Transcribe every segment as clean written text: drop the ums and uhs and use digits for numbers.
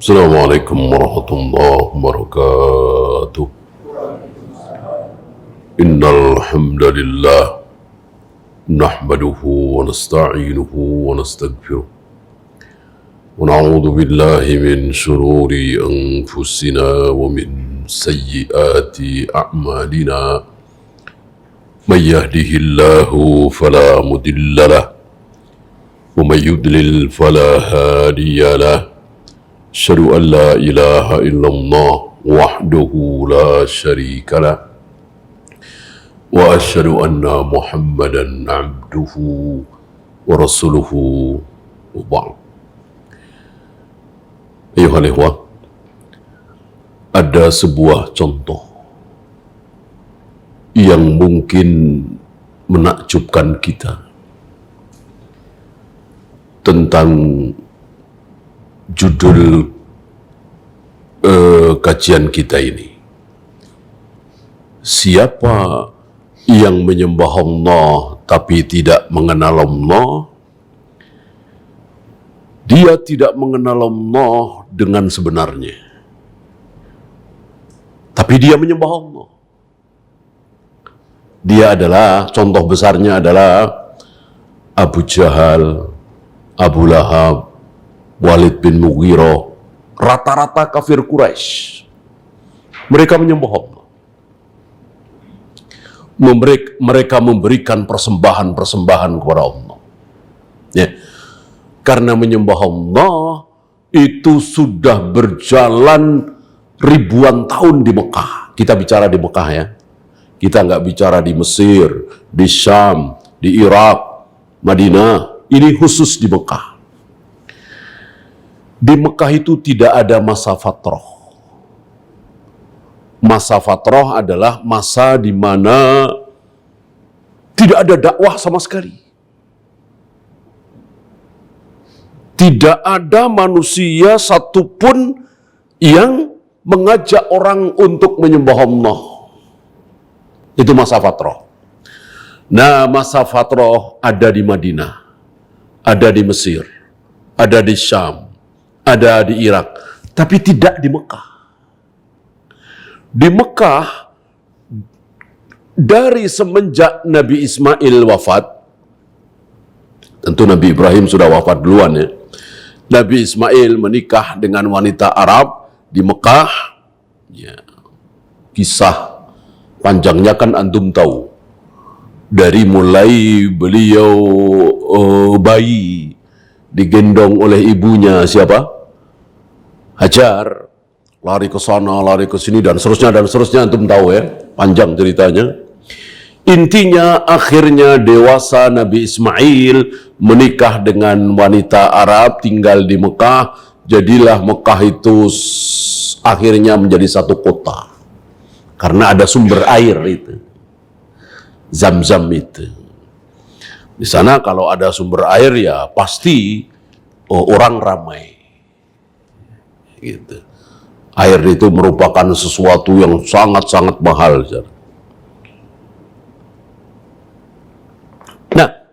Assalamualaikum warahmatullahi wabarakatuh. Innal hamdalillah nahmaduhu wa nasta'inuhu wa nastaghfiruh. Wa na'udzu billahi min shururi anfusina wa min sayyiati a'malina. May yahdihillahu fala mudilla lahu wa may yudlil fala hadiya lahu. Asyhadu an la ilaha illallah wahdahu la syarika lah wa asyhadu anna Muhammadan abduhu wa rasuluhu wa ba'd. Ayuhal ikhwah, ada sebuah contoh yang mungkin menakjubkan kita tentang judul kajian kita ini. Siapa yang menyembah Allah tapi tidak mengenal Allah, dia tidak mengenal Allah dengan sebenarnya, tapi dia menyembah Allah. Dia adalah, contoh besarnya adalah Abu Jahal, Abu Lahab, Walid bin Mughirah, rata-rata kafir Quraisy. Mereka menyembah Allah. Mereka memberikan persembahan-persembahan kepada Allah. Ya. Karena menyembah Allah itu sudah berjalan ribuan tahun di Mekah. Kita bicara di Mekah ya. Kita nggak bicara di Mesir, di Syam, di Irak, Madinah. Ini khusus di Mekah. Di Mekah itu tidak ada masa fatrah. Masa fatrah adalah masa di mana tidak ada dakwah sama sekali. Tidak ada manusia satupun yang mengajak orang untuk menyembah Allah. Itu masa fatrah. Nah, masa fatrah ada di Madinah, ada di Mesir, ada di Syam, ada di Irak, tapi tidak di Mekah. Di Mekah, dari semenjak Nabi Ismail wafat, tentu Nabi Ibrahim sudah wafat duluan ya, Nabi Ismail menikah dengan wanita Arab di Mekah. Ya, kisah panjangnya kan antum tahu. Dari mulai beliau bayi digendong oleh ibunya siapa? Hajar, lari ke sana, lari ke sini, dan seterusnya antum tahu ya, panjang ceritanya. Intinya akhirnya dewasa Nabi Ismail menikah dengan wanita Arab, tinggal di Mekah. Jadilah Mekah itu akhirnya menjadi satu kota. Karena ada sumber air itu. Zam-zam itu. Di sana kalau ada sumber air ya pasti orang ramai. Gitu. Air itu merupakan sesuatu yang sangat-sangat mahal. Nah,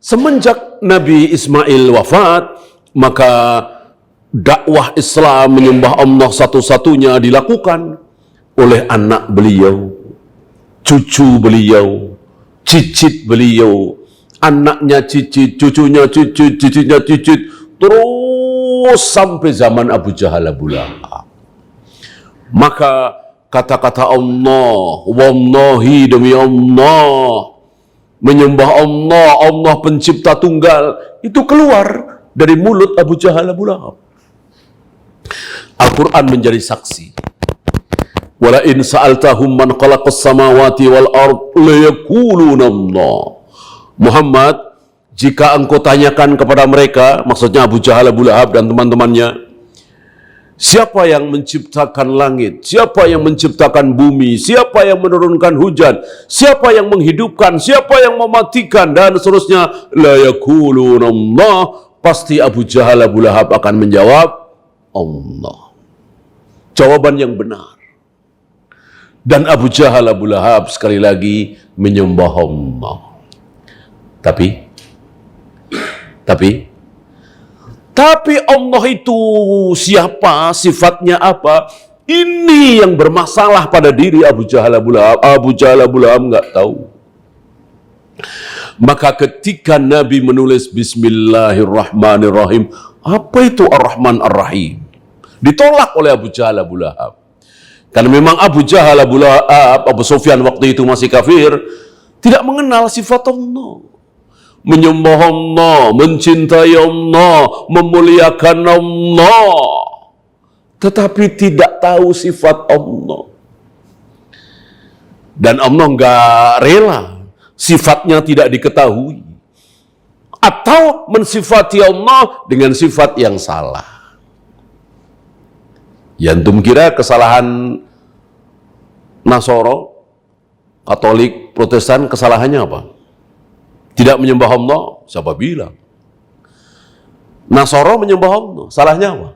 semenjak Nabi Ismail wafat, maka dakwah Islam menyembah Allah satu-satunya dilakukan oleh anak beliau, cucu beliau, cicit beliau, anaknya cicit, cucunya cicit, cicitnya cicit, terus sampai zaman Abu Jahal, Abu Lahab. Maka kata-kata Allah, wallahi demi Allah, menyembah Allah, Allah pencipta tunggal, itu keluar dari mulut Abu Jahal, Abu Lahab. Al-Quran menjadi saksi. Wala in sa'altahum man khalaqas samawati wal ard la yaquluna Allah. Muhammad, jika engkau tanyakan kepada mereka, maksudnya Abu Jahal, Abu Lahab dan teman-temannya, siapa yang menciptakan langit, siapa yang menciptakan bumi, siapa yang menurunkan hujan, siapa yang menghidupkan, siapa yang mematikan, dan seterusnya, la yaquluna Allah, pasti Abu Jahal, Abu Lahab akan menjawab Allah. Jawaban yang benar. Dan Abu Jahal, Abu Lahab sekali lagi menyembah Allah. Tapi Tapi Allah itu siapa, sifatnya apa? Ini yang bermasalah pada diri Abu Jahal Abu Lahab. Abu Jahal Abu Lahab nggak tahu. Maka ketika Nabi menulis Bismillahirrahmanirrahim, apa itu Ar-Rahman Ar-Rahim? Ditolak oleh Abu Jahal Abu Lahab. Karena memang Abu Jahal Abu Lahab, Abu Sufyan waktu itu masih kafir, tidak mengenal sifat Allah. Menyembah Allah, mencintai Allah, memuliakan Allah, tetapi tidak tahu sifat Allah. Dan Allah nggak rela sifatnya tidak diketahui, atau mensifati Allah dengan sifat yang salah. Yantum kira kesalahan Nasoro, Katolik, Protestan, kesalahannya apa? Tidak menyembah Allah? Siapa bilang? Nasoro menyembah Allah, salahnya apa?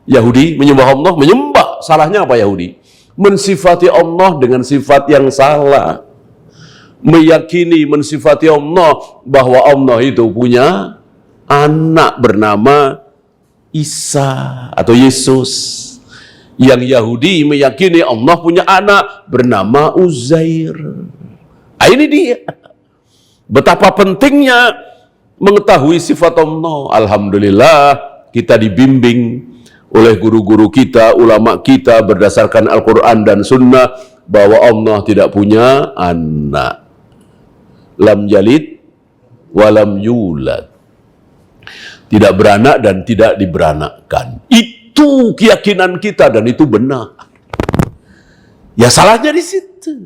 Yahudi menyembah Allah, menyembah, salahnya apa Yahudi? Mensifati Allah dengan sifat yang salah. Meyakini, mensifati Allah bahwa Allah itu punya anak bernama Isa atau Yesus. Yang Yahudi meyakini Allah punya anak bernama Uzair. Ini dia. Betapa pentingnya mengetahui sifat Allah. Alhamdulillah kita dibimbing oleh guru-guru kita, ulama kita berdasarkan Al-Quran dan Sunnah bahwa Allah tidak punya anak. Lam yalid walam yulad. Tidak beranak dan tidak diberanakkan. Itu keyakinan kita dan itu benar. Ya salahnya di situ.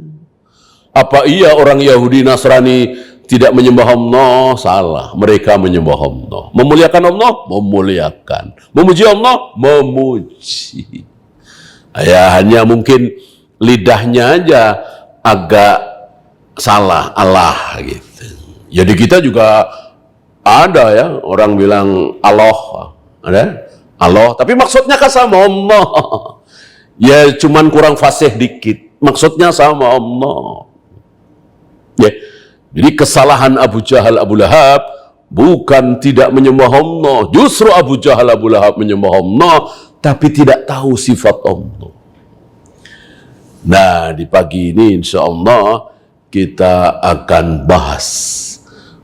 Apa iya orang Yahudi Nasrani tidak menyembah Allah? Salah. Mereka menyembah Allah. Memuliakan Allah? Memuliakan. Memuji Allah? Memuji. Ya hanya mungkin lidahnya aja agak salah Allah gitu. Jadi kita juga ada ya orang bilang Allah, ada Allah, tapi maksudnya kan sama Allah. Ya cuman kurang fasih dikit. Maksudnya sama Allah. Ya. Jadi kesalahan Abu Jahal Abu Lahab bukan tidak menyembah Allah. Justru Abu Jahal Abu Lahab menyembah Allah, tapi tidak tahu sifat Allah. Nah, di pagi ini insya Allah kita akan bahas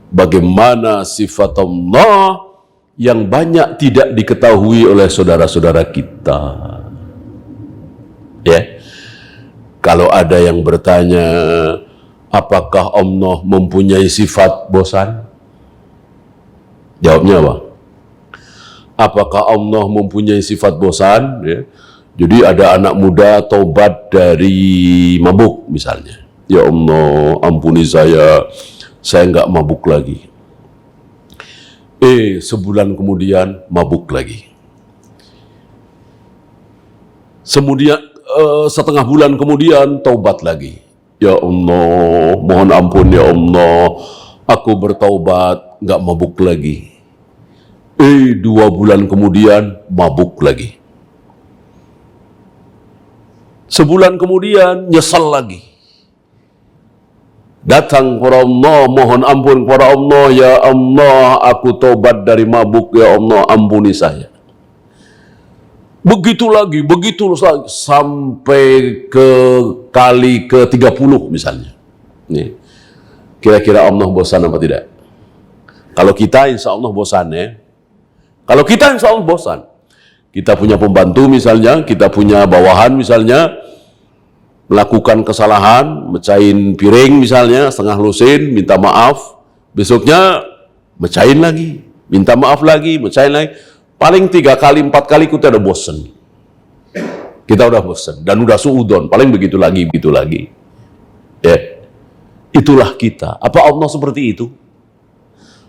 bagaimana sifat Allah yang banyak tidak diketahui oleh saudara-saudara kita. Ya, kalau ada yang bertanya, apakah Allah mempunyai sifat bosan? Jawabnya apa? Apakah Allah mempunyai sifat bosan? Ya. Jadi ada anak muda tobat dari mabuk misalnya. Ya Allah, ampuni saya nggak mabuk lagi. Sebulan kemudian mabuk lagi. Kemudian setengah bulan kemudian taubat lagi. Ya Allah, mohon ampun ya Allah, aku bertaubat, nggak mabuk lagi. 2 bulan kemudian mabuk lagi. Sebulan kemudian nyesal lagi. Datang kepada Allah, mohon ampun kepada Allah, ya Allah, aku taubat dari mabuk, ya Allah, ampuni saya. Begitu lagi, sampai ke kali ke-30 misalnya. Nih, kira-kira Allah bosan apa tidak? Kalau kita insya Allah bosan ya. Kalau kita insya Allah bosan. Kita punya pembantu misalnya, kita punya bawahan misalnya, melakukan kesalahan, mecahin piring misalnya, setengah lusin, minta maaf. Besoknya mecahin lagi, minta maaf lagi, mecahin lagi. Paling 3 kali, 4 kali kita udah bosen. Kita udah bosen. Dan udah suudon. Paling begitu lagi. Ya. Itulah kita. Apa Allah seperti itu?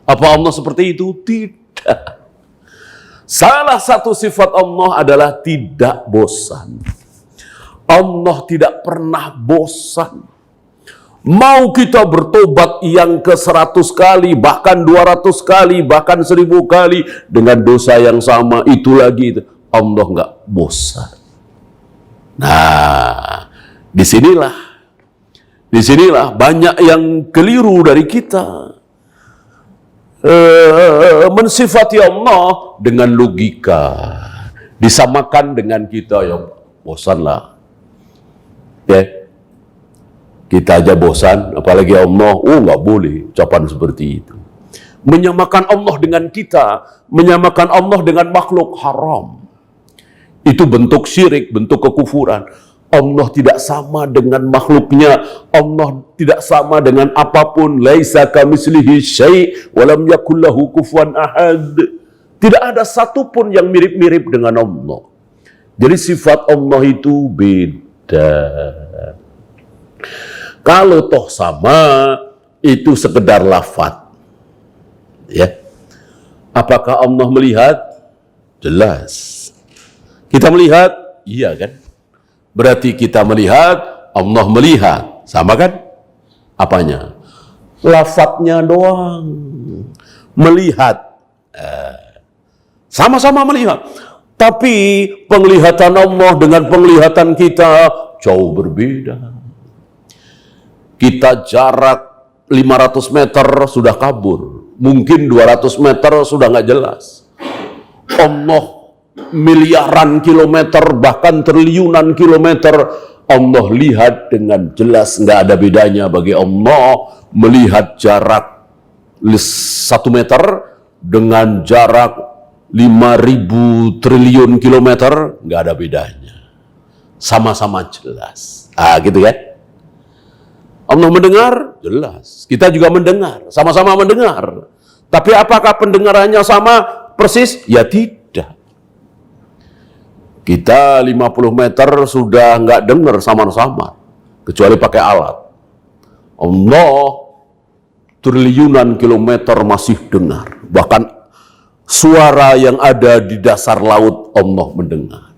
Apa Allah seperti itu? Tidak. Salah satu sifat Allah adalah tidak bosan. Allah tidak pernah bosan. Mau kita bertobat yang ke-100 kali, bahkan 200 kali, bahkan 1000 kali dengan dosa yang sama, itu lagi, Allah nggak bosan. Nah, disinilah banyak yang keliru dari kita. mensifati Allah dengan logika, disamakan dengan kita, ya bosan lah. Ya, kita aja bosan, apalagi Allah. Nggak boleh ucapan seperti itu. Menyamakan Allah dengan kita, menyamakan Allah dengan makhluk, haram. Itu bentuk syirik, bentuk kekufuran. Allah tidak sama dengan makhluknya. Allah tidak sama dengan apapun. Laisa kamitslihi syai' wa lam yakul lahu kufuwan ahad. Tidak ada satupun yang mirip-mirip dengan Allah. Jadi sifat Allah itu beda. Kalau toh sama, itu sekedar lafaz. Ya. Apakah Allah melihat? Jelas. Kita melihat? Iya kan? Berarti kita melihat, Allah melihat. Sama kan? Apanya? Lafadznya doang. Melihat. Sama-sama melihat. Tapi penglihatan Allah dengan penglihatan kita jauh berbeda. Kita jarak 500 meter sudah kabur. Mungkin 200 meter sudah nggak jelas. Allah miliaran kilometer, bahkan triliunan kilometer, Allah lihat dengan jelas. Nggak ada bedanya bagi Allah melihat jarak 1 meter dengan jarak 5.000 triliun kilometer. Nggak ada bedanya. Sama-sama jelas. Gitu kan? Allah mendengar? Jelas. Kita juga mendengar. Sama-sama mendengar. Tapi apakah pendengarannya sama persis? Ya tidak. Kita 50 meter sudah nggak dengar sama-sama. Kecuali pakai alat. Allah triliunan kilometer masih dengar. Bahkan suara yang ada di dasar laut Allah mendengar.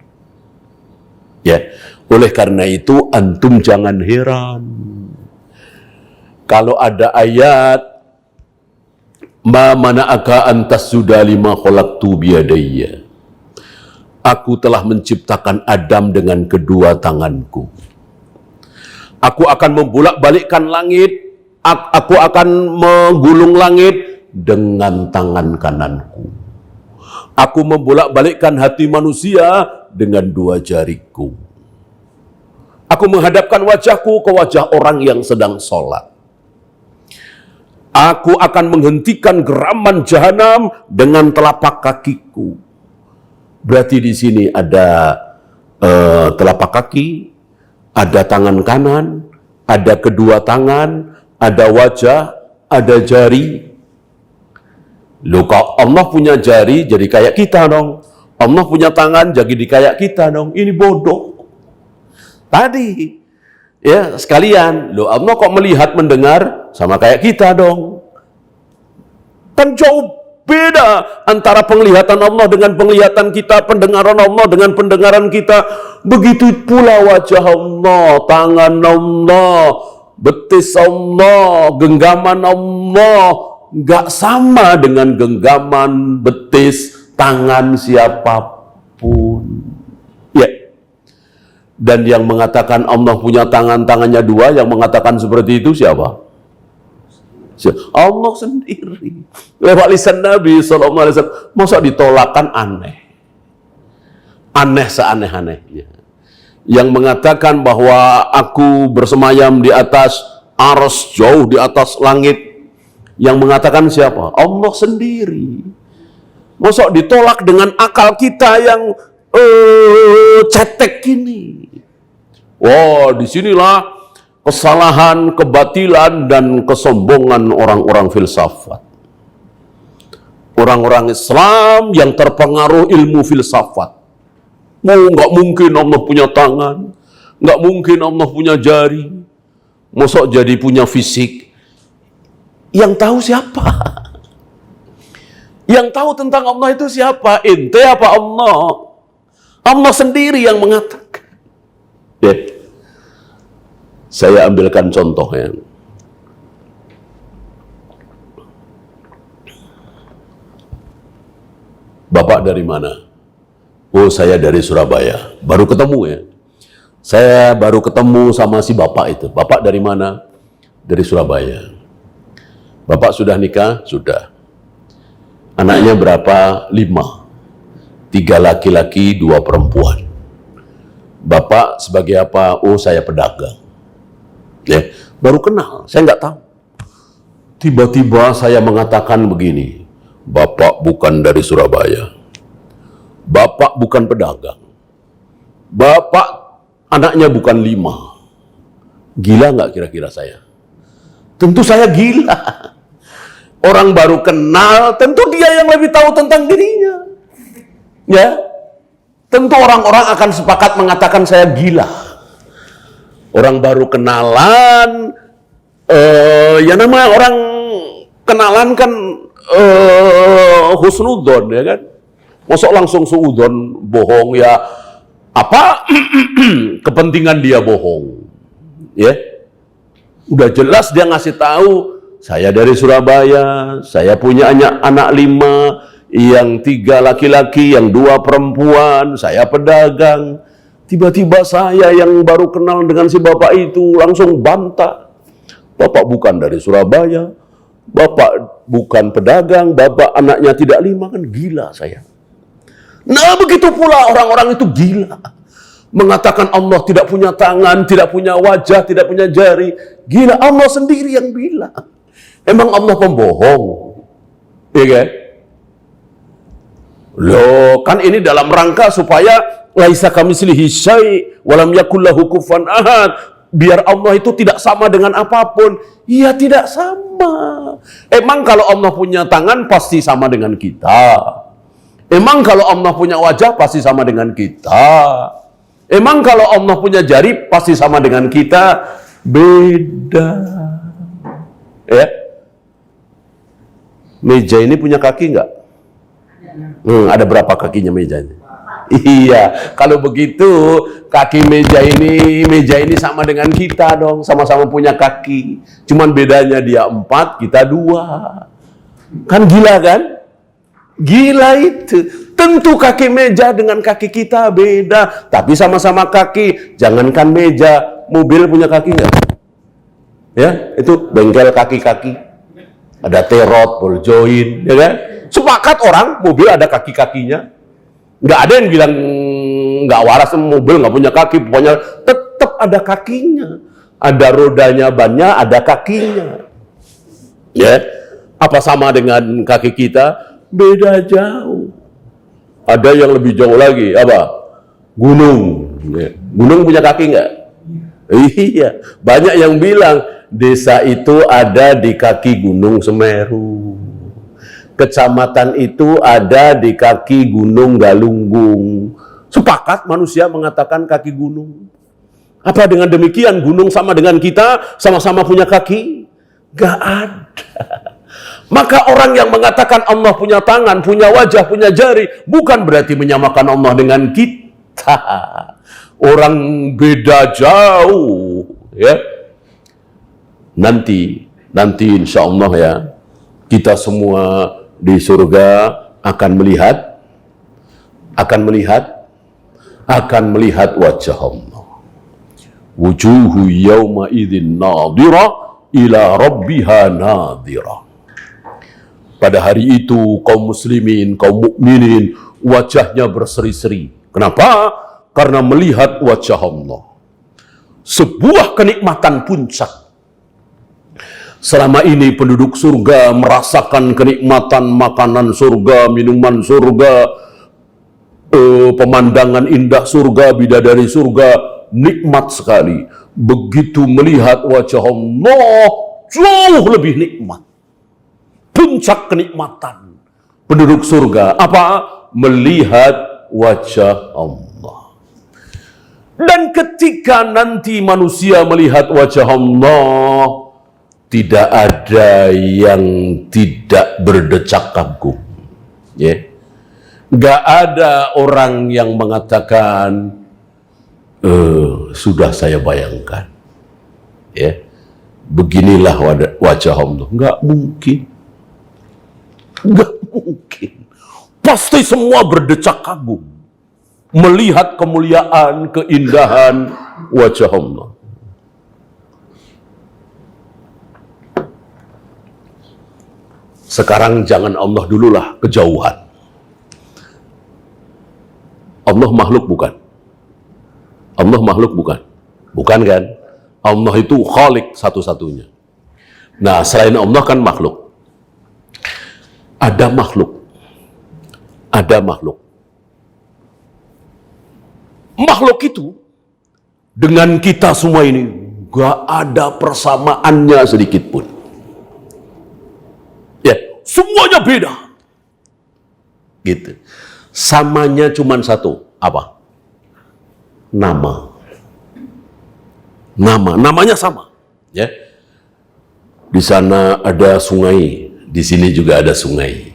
Ya, oleh karena itu antum jangan heran. Kalau ada ayat ma mana'aka antas sudah lima khalaqtu biyadayya. Aku telah menciptakan Adam dengan kedua tanganku. Aku akan membolak-balikkan langit. Aku akan menggulung langit dengan tangan kananku. Aku membolak-balikkan hati manusia dengan 2 jariku. Aku menghadapkan wajahku ke wajah orang yang sedang sholat. Aku akan menghentikan geraman jahanam dengan telapak kakiku. Berarti di sini ada telapak kaki, ada tangan kanan, ada kedua tangan, ada wajah, ada jari. Loh, kalau Allah punya jari, jadi kayak kita dong. Allah punya tangan, jadi kayak kita dong. Ini bodoh. Tadi, ya sekalian. Loh, Allah kok melihat, mendengar, sama kayak kita dong. Kan jauh beda antara penglihatan Allah dengan penglihatan kita, pendengaran Allah dengan pendengaran kita. Begitu pula wajah Allah, tangan Allah, betis Allah, genggaman Allah, nggak sama dengan genggaman, betis, tangan siapapun. Ya. Dan yang mengatakan Allah punya tangannya 2, yang mengatakan seperti itu siapa? Allah sendiri. Lewat lisan Nabi SAW. Masa ditolakkan? Aneh. Aneh seaneh-anehnya. Yang mengatakan bahwa aku bersemayam di atas arsy, jauh di atas langit. Yang mengatakan siapa? Allah sendiri. Masa ditolak dengan akal kita yang cetek gini. Wow, disinilah kesalahan, kebatilan, dan kesombongan orang-orang filsafat. Orang-orang Islam yang terpengaruh ilmu filsafat. Nggak mungkin Allah punya tangan, nggak mungkin Allah punya jari. Masa jadi punya fisik? Yang tahu siapa? Yang tahu tentang Allah itu siapa? Ente apa Allah? Allah sendiri yang mengatakan. Ya. Saya ambilkan contohnya. Bapak dari mana? Oh, saya dari Surabaya. Baru ketemu ya. Saya baru ketemu sama si bapak itu. Bapak dari mana? Dari Surabaya. Bapak sudah nikah? Sudah. Anaknya berapa? 5. 3 laki-laki, 2 perempuan. Bapak sebagai apa? Oh, saya pedagang. Ya, baru kenal, saya nggak tahu. Tiba-tiba saya mengatakan begini, Bapak bukan dari Surabaya. Bapak bukan pedagang. Bapak anaknya bukan 5. Gila nggak kira-kira saya? Tentu saya gila. Orang baru kenal, tentu dia yang lebih tahu tentang dirinya. Ya, tentu orang-orang akan sepakat mengatakan saya gila. Orang baru kenalan, ya namanya orang kenalan kan husnudzon, ya kan? Masuk langsung suudzon, bohong ya. Apa kepentingan dia bohong? Ya, udah jelas dia ngasih tahu, saya dari Surabaya, saya punya anak 5, yang 3 laki-laki, yang 2 perempuan, saya pedagang. Tiba-tiba saya yang baru kenal dengan si bapak itu langsung bantah. Bapak bukan dari Surabaya, bapak bukan pedagang, bapak anaknya tidak 5, kan gila saya. Nah, begitu pula orang-orang itu gila. Mengatakan Allah tidak punya tangan, tidak punya wajah, tidak punya jari. Gila, Allah sendiri yang bilang. Emang Allah pembohong? Iya kan? Loh, kan ini dalam rangka supaya laisa kamitslihi syai' wa lam yakul lahu kufuwan ahad. Biar Allah itu tidak sama dengan apapun. Iya, tidak sama. Emang kalau Allah punya tangan pasti sama dengan kita. Emang kalau Allah punya wajah pasti sama dengan kita. Emang kalau Allah punya jari pasti sama dengan kita? Beda. Ya. Meja ini punya kaki nggak? Ada berapa kakinya meja ini? Iya, kalau begitu kaki meja ini sama dengan kita dong, sama-sama punya kaki. Cuman bedanya dia 4, kita 2. Kan gila kan? Gila itu. Tentu kaki meja dengan kaki kita beda, tapi sama-sama kaki. Jangankan meja, mobil punya kaki nggak? Ya, itu bengkel kaki-kaki. Ada terot, ball joint, ya kan? Sepakat orang, mobil ada kaki-kakinya. Nggak ada yang bilang nggak waras, mobil nggak punya kaki, pokoknya tetap ada kakinya. Ada rodanya, bannya, ada kakinya. Ya, apa sama dengan kaki kita? Beda jauh. Ada yang lebih jauh lagi, apa? Gunung. Ya. Gunung punya kaki nggak? Iya, banyak yang bilang desa itu ada di kaki Gunung Semeru. Kecamatan itu ada di kaki Gunung Galunggung. Sepakat manusia mengatakan kaki gunung. Apa dengan demikian gunung sama dengan kita, sama-sama punya kaki? Gak ada. Maka orang yang mengatakan Allah punya tangan, punya wajah, punya jari, bukan berarti menyamakan Allah dengan kita. Orang beda jauh, ya. Nanti insya Allah ya, kita semua di surga akan melihat wajah Allah. Wujuhu yawma idzin nadhira ila rabbiha nadhira. Pada hari itu kaum muslimin, kaum mukminin wajahnya berseri-seri. Kenapa? Karena melihat wajah Allah. Sebuah kenikmatan puncak. Selama ini penduduk surga merasakan kenikmatan makanan surga, minuman surga, pemandangan indah surga, bidadari surga, nikmat sekali. Begitu melihat wajah Allah, jauh lebih nikmat. Puncak kenikmatan penduduk surga apa? Melihat wajah Allah. Dan ketika nanti manusia melihat wajah Allah, tidak ada yang tidak berdecak kagum. Ya. Gak ada orang yang mengatakan, sudah saya bayangkan. Ya. Beginilah wajah Allah. Gak mungkin. Gak mungkin. Pasti semua berdecak kagum melihat kemuliaan, keindahan wajah Allah. Sekarang jangan Allah dululah, kejauhan. Allah makhluk bukan? Allah makhluk bukan? Bukan kan? Allah itu khalik satu-satunya. Nah, selain Allah kan makhluk. Ada makhluk. Ada makhluk. Makhluk itu dengan kita semua ini gak ada persamaannya sedikit pun. Ya, semuanya beda. Gitu. Samanya cuma satu. Apa? Nama. Namanya sama. Ya. Di sana ada sungai, di sini juga ada sungai.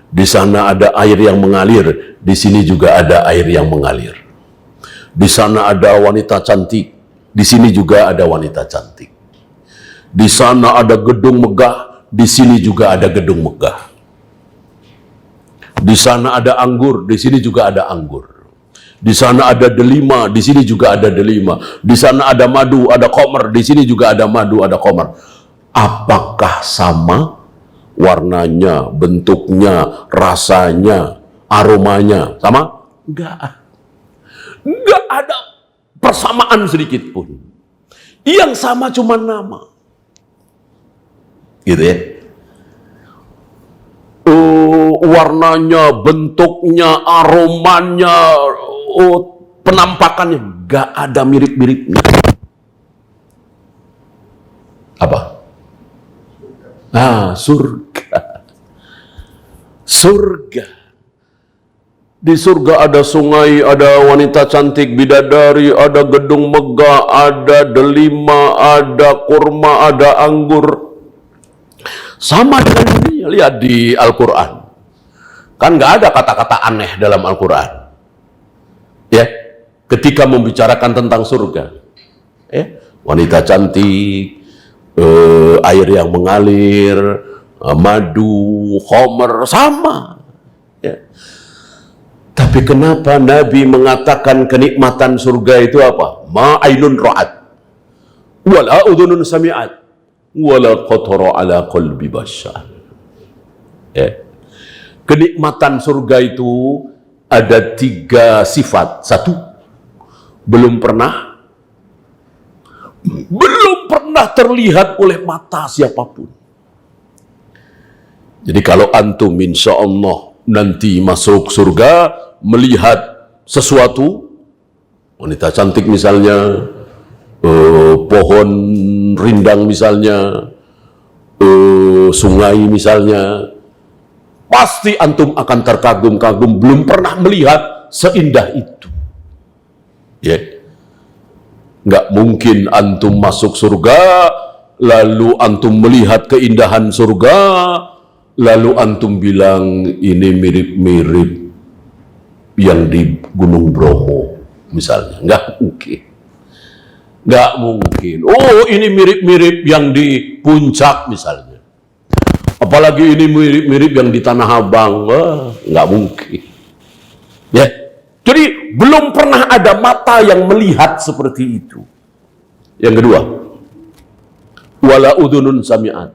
Di sana ada air yang mengalir, di sini juga ada air yang mengalir. Di sana ada wanita cantik, di sini juga ada wanita cantik. Di sana ada gedung megah, di sini juga ada gedung megah. Di sana ada anggur, di sini juga ada anggur. Di sana ada delima, di sini juga ada delima. Di sana ada madu, ada khamr, di sini juga ada madu, ada khamr. Apakah sama warnanya, bentuknya, rasanya, aromanya? Sama? Enggak. Enggak ada persamaan sedikit pun. Yang sama cuma nama. Gitu ya. Warnanya, bentuknya, aromanya, penampakannya enggak ada mirip-miripnya. Apa? Surga. Surga. Di surga ada sungai, ada wanita cantik bidadari, ada gedung megah, ada delima, ada kurma, ada anggur. Sama dengan ini, lihat di Al-Quran. Kan nggak ada kata-kata aneh dalam Al-Quran. Ya, ketika membicarakan tentang surga. Ya, wanita cantik, air yang mengalir, madu, khamr, sama. Ya. Tapi kenapa Nabi mengatakan kenikmatan surga itu apa? Ma'ainun ra'at, wala udhunun sami'at, wala qatara ala qalbi bashar. Ya. Kenikmatan surga itu ada 3 sifat. 1, belum pernah terlihat oleh mata siapapun. Jadi kalau antum insya Allah nanti masuk surga, melihat sesuatu, wanita cantik misalnya, pohon rindang misalnya, sungai misalnya, pasti antum akan terkagum-kagum, belum pernah melihat seindah itu. Ya. Nggak mungkin antum masuk surga, lalu antum melihat keindahan surga, lalu antum bilang ini mirip-mirip yang di Gunung Bromo misalnya. Nggak mungkin. Nggak mungkin. Oh, ini mirip-mirip yang di Puncak misalnya. Apalagi ini mirip-mirip yang di Tanah Abang. Wah, nggak mungkin. Ya. Jadi belum pernah ada mata yang melihat seperti itu. Yang kedua, wala udhunun sami'at.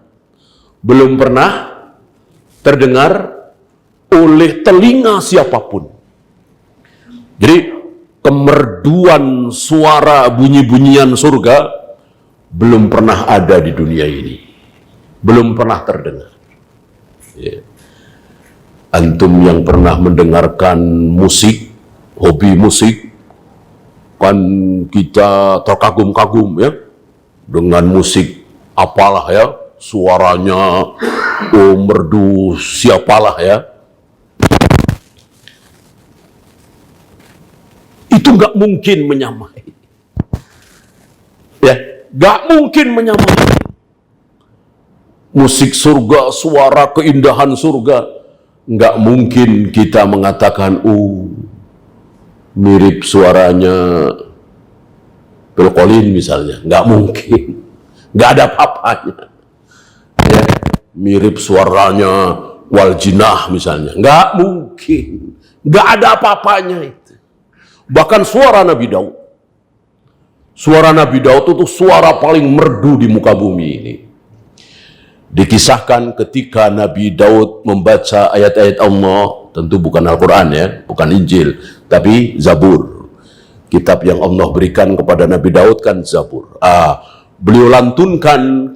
Belum pernah terdengar oleh telinga siapapun. Jadi kemerduan suara bunyi-bunyian surga belum pernah ada di dunia ini. Belum pernah terdengar. Ya. Antum yang pernah mendengarkan musik, hobi musik, kan kita terkagum-kagum ya dengan musik apalah ya, suaranya merdu siapalah ya. Itu nggak mungkin menyamai. Ya, nggak mungkin menyamai. Musik surga, suara keindahan surga, nggak mungkin kita mengatakan, mirip suaranya Phil Collins misalnya, nggak mungkin, nggak ada apa-apanya. Ya, mirip suaranya Waljinah misalnya, nggak mungkin, nggak ada apa-apanya itu. Bahkan suara Nabi Daud itu tuh suara paling merdu di muka bumi ini. Dikisahkan ketika Nabi Daud membaca ayat-ayat Allah, tentu bukan Al-Quran ya, bukan Injil, tapi Zabur. Kitab yang Allah berikan kepada Nabi Daud kan Zabur. Beliau lantunkan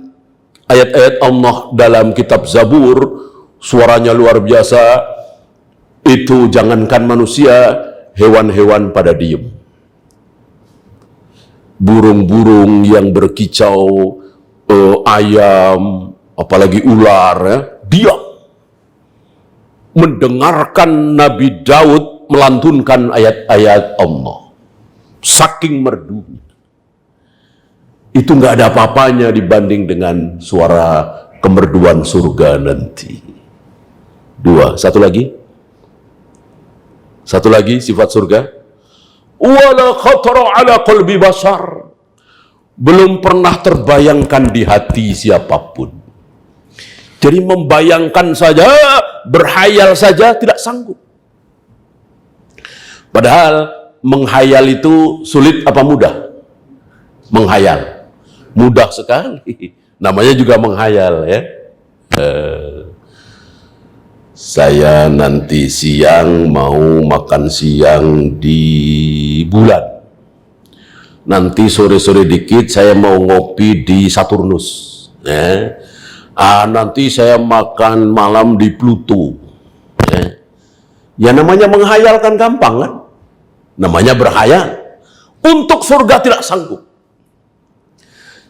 ayat-ayat Allah dalam kitab Zabur, suaranya luar biasa. Itu jangankan manusia, hewan-hewan pada diem. Burung-burung yang berkicau, ayam, apalagi ular, ya, diam mendengarkan Nabi Daud melantunkan ayat-ayat Allah. Saking merdunya. Itu nggak ada apa-apanya dibanding dengan suara kemerduan surga nanti. Satu lagi sifat surga. Wala khatara ala qalbi bashar. Belum pernah terbayangkan di hati siapapun. Jadi membayangkan saja, berhayal saja tidak sanggup. Padahal menghayal itu sulit apa mudah? Menghayal mudah sekali. Namanya juga menghayal ya. Saya nanti siang mau makan siang di bulan. Nanti sore-sore dikit saya mau ngopi di Saturnus. Nanti saya makan malam di Pluto. Ya namanya menghayal kan gampang kan? Namanya berhayal. Untuk surga tidak sanggup.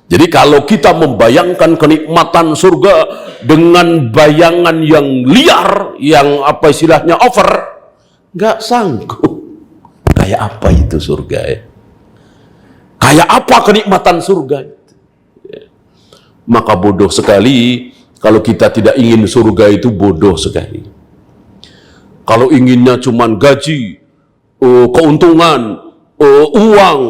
Jadi kalau kita membayangkan kenikmatan surga dengan bayangan yang liar, yang apa istilahnya over, nggak sanggup. Kayak apa itu surga ya? Kayak apa kenikmatan surga itu? Maka bodoh sekali kalau kita tidak ingin surga, itu bodoh sekali. Kalau inginnya cuman gaji, keuntungan, uang,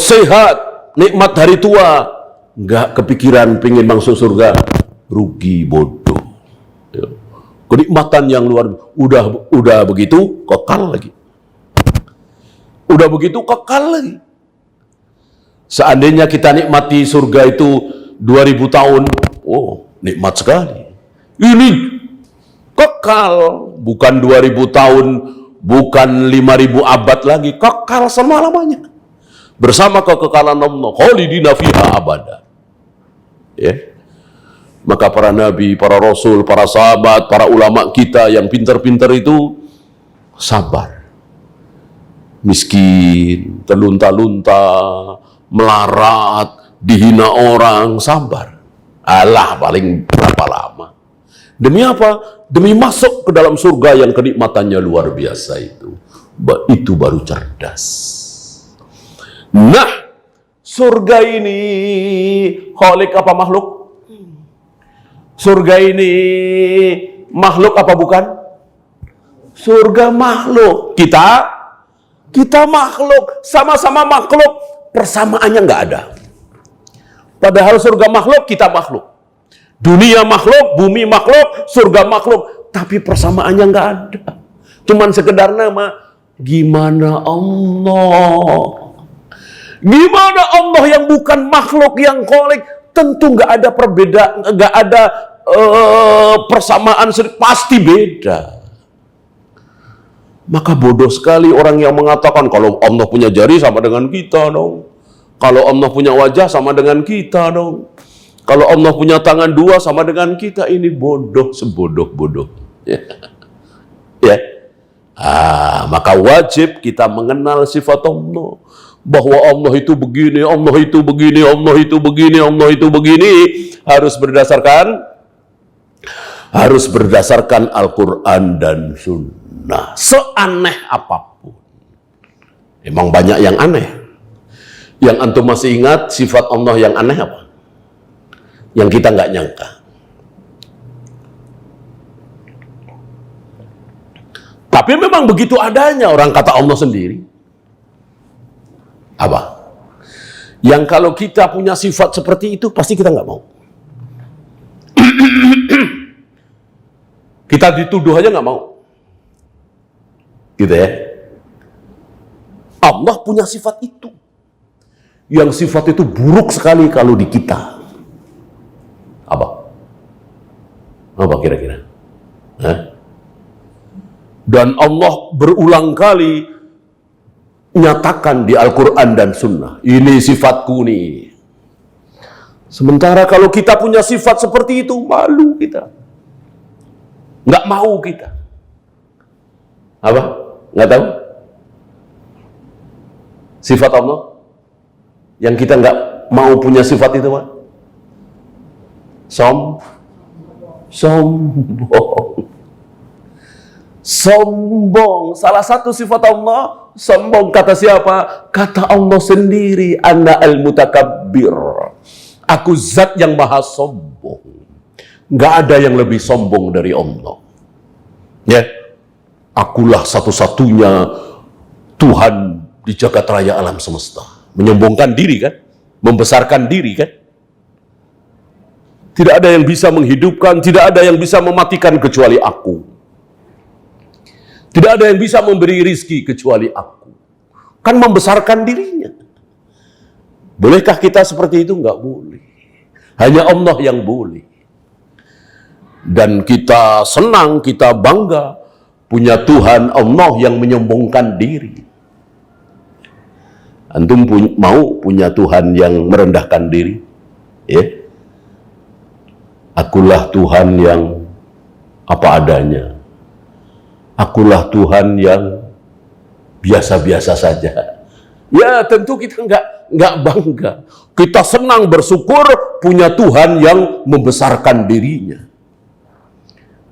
sehat, nikmat hari tua, nggak kepikiran pengen masuk surga, rugi, bodoh. Kenikmatan yang luar udah begitu kekal lagi. Udah begitu kekal lagi. Seandainya kita nikmati surga itu 2000 tahun, nikmat sekali. Ini kekal, bukan 2000 tahun, bukan 5000 abad lagi, kekal selama-lamanya. Bersama kekekalan Allah, khalidina fiha abada. Ya. Maka para nabi, para rasul, para sahabat, para ulama kita yang pintar-pintar itu sabar. Miskin, terlunta-lunta, melarat, dihina orang, sabar. Alah, paling berapa lama? Demi apa? Demi masuk ke dalam surga yang kenikmatannya luar biasa itu. Itu baru cerdas. Nah, surga ini khalik apa makhluk? Surga ini makhluk apa bukan? Surga makhluk. Kita makhluk, sama-sama makhluk, persamaannya nggak ada. Padahal surga makhluk, kita makhluk. Dunia makhluk, bumi makhluk, surga makhluk. Tapi persamaannya nggak ada. Cuman sekedar nama. Gimana Allah? Gimana Allah yang bukan makhluk, yang khalik? Tentu nggak ada perbedaan, nggak ada persamaan, pasti beda. Maka bodoh sekali orang yang mengatakan kalau Allah punya jari sama dengan kita dong. Kalau Allah punya wajah sama dengan kita dong. Kalau Allah punya tangan dua sama dengan kita. Ini bodoh sebodoh-bodoh. Ya. Maka wajib kita mengenal sifat Allah. Bahwa Allah itu begini, Allah itu begini, Allah itu begini, Allah itu begini. Harus berdasarkan Al-Quran dan Sunnah. Seaneh apapun. Emang banyak yang aneh. Yang antum masih ingat sifat Allah yang aneh apa? Yang kita nggak nyangka. Tapi memang begitu adanya, orang kata Allah sendiri. Apa? Yang kalau kita punya sifat seperti itu, pasti kita nggak mau. Kita dituduh aja nggak mau. Gitu ya. Allah punya sifat itu. Yang sifat itu buruk sekali kalau di kita. Apa? kira-kira? Dan Allah berulang kali nyatakan di Al-Quran dan Sunnah, ini sifatku nih. Sementara kalau kita punya sifat seperti itu, malu kita. Nggak mau kita. Apa? Nggak tahu? Sifat Allah yang kita nggak mau punya sifat itu, Pak? Sombong. Sombong. Salah satu sifat Allah, sombong. Kata siapa? Kata Allah sendiri. Ana al-mutakabbir. Aku zat yang maha sombong. Nggak ada yang lebih sombong dari Allah. Ya. Akulah satu-satunya Tuhan di jagat raya alam semesta. Menyombongkan diri kan? Membesarkan diri kan? Tidak ada yang bisa menghidupkan, tidak ada yang bisa mematikan kecuali aku. Tidak ada yang bisa memberi rizki kecuali aku. Kan membesarkan dirinya. Bolehkah kita seperti itu? Enggak boleh. Hanya Allah yang boleh. Dan kita senang, kita bangga punya Tuhan Allah yang menyombongkan diri. Antum mau punya Tuhan yang merendahkan diri? Ya. Akulah Tuhan yang apa adanya. Akulah Tuhan yang biasa-biasa saja. Ya tentu kita nggak bangga. Kita senang bersyukur punya Tuhan yang membesarkan dirinya.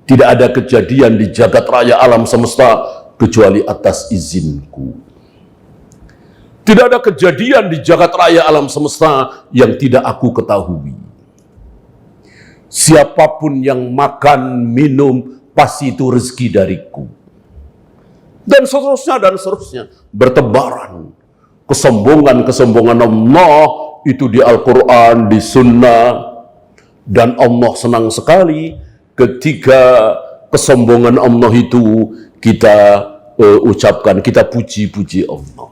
Tidak ada kejadian di jagat raya alam semesta kecuali atas izinku. Tidak ada kejadian di jagat raya alam semesta yang tidak aku ketahui. Siapapun yang makan, minum, pasti itu rezeki dariku. Dan seterusnya. Bertebaran. Kesombongan Allah itu di Al-Quran, di Sunnah. Dan Allah senang sekali ketika kesombongan Allah itu kita ucapkan, kita puji-puji Allah.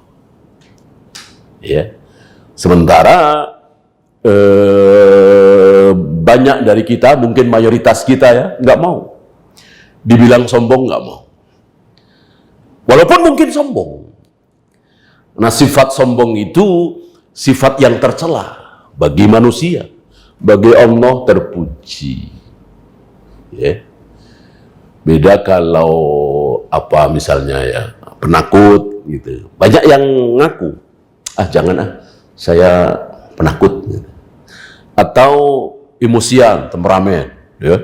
Ya. Sementara banyak dari kita, mungkin mayoritas kita ya, nggak mau. Dibilang sombong nggak mau. Walaupun mungkin sombong. Nah, sifat sombong itu sifat yang tercela bagi manusia, bagi Allah terpuji. Ya. Beda kalau apa misalnya ya, penakut gitu. Banyak yang ngaku, jangan saya penakut. Gitu. Atau emosian, temperamen, ya.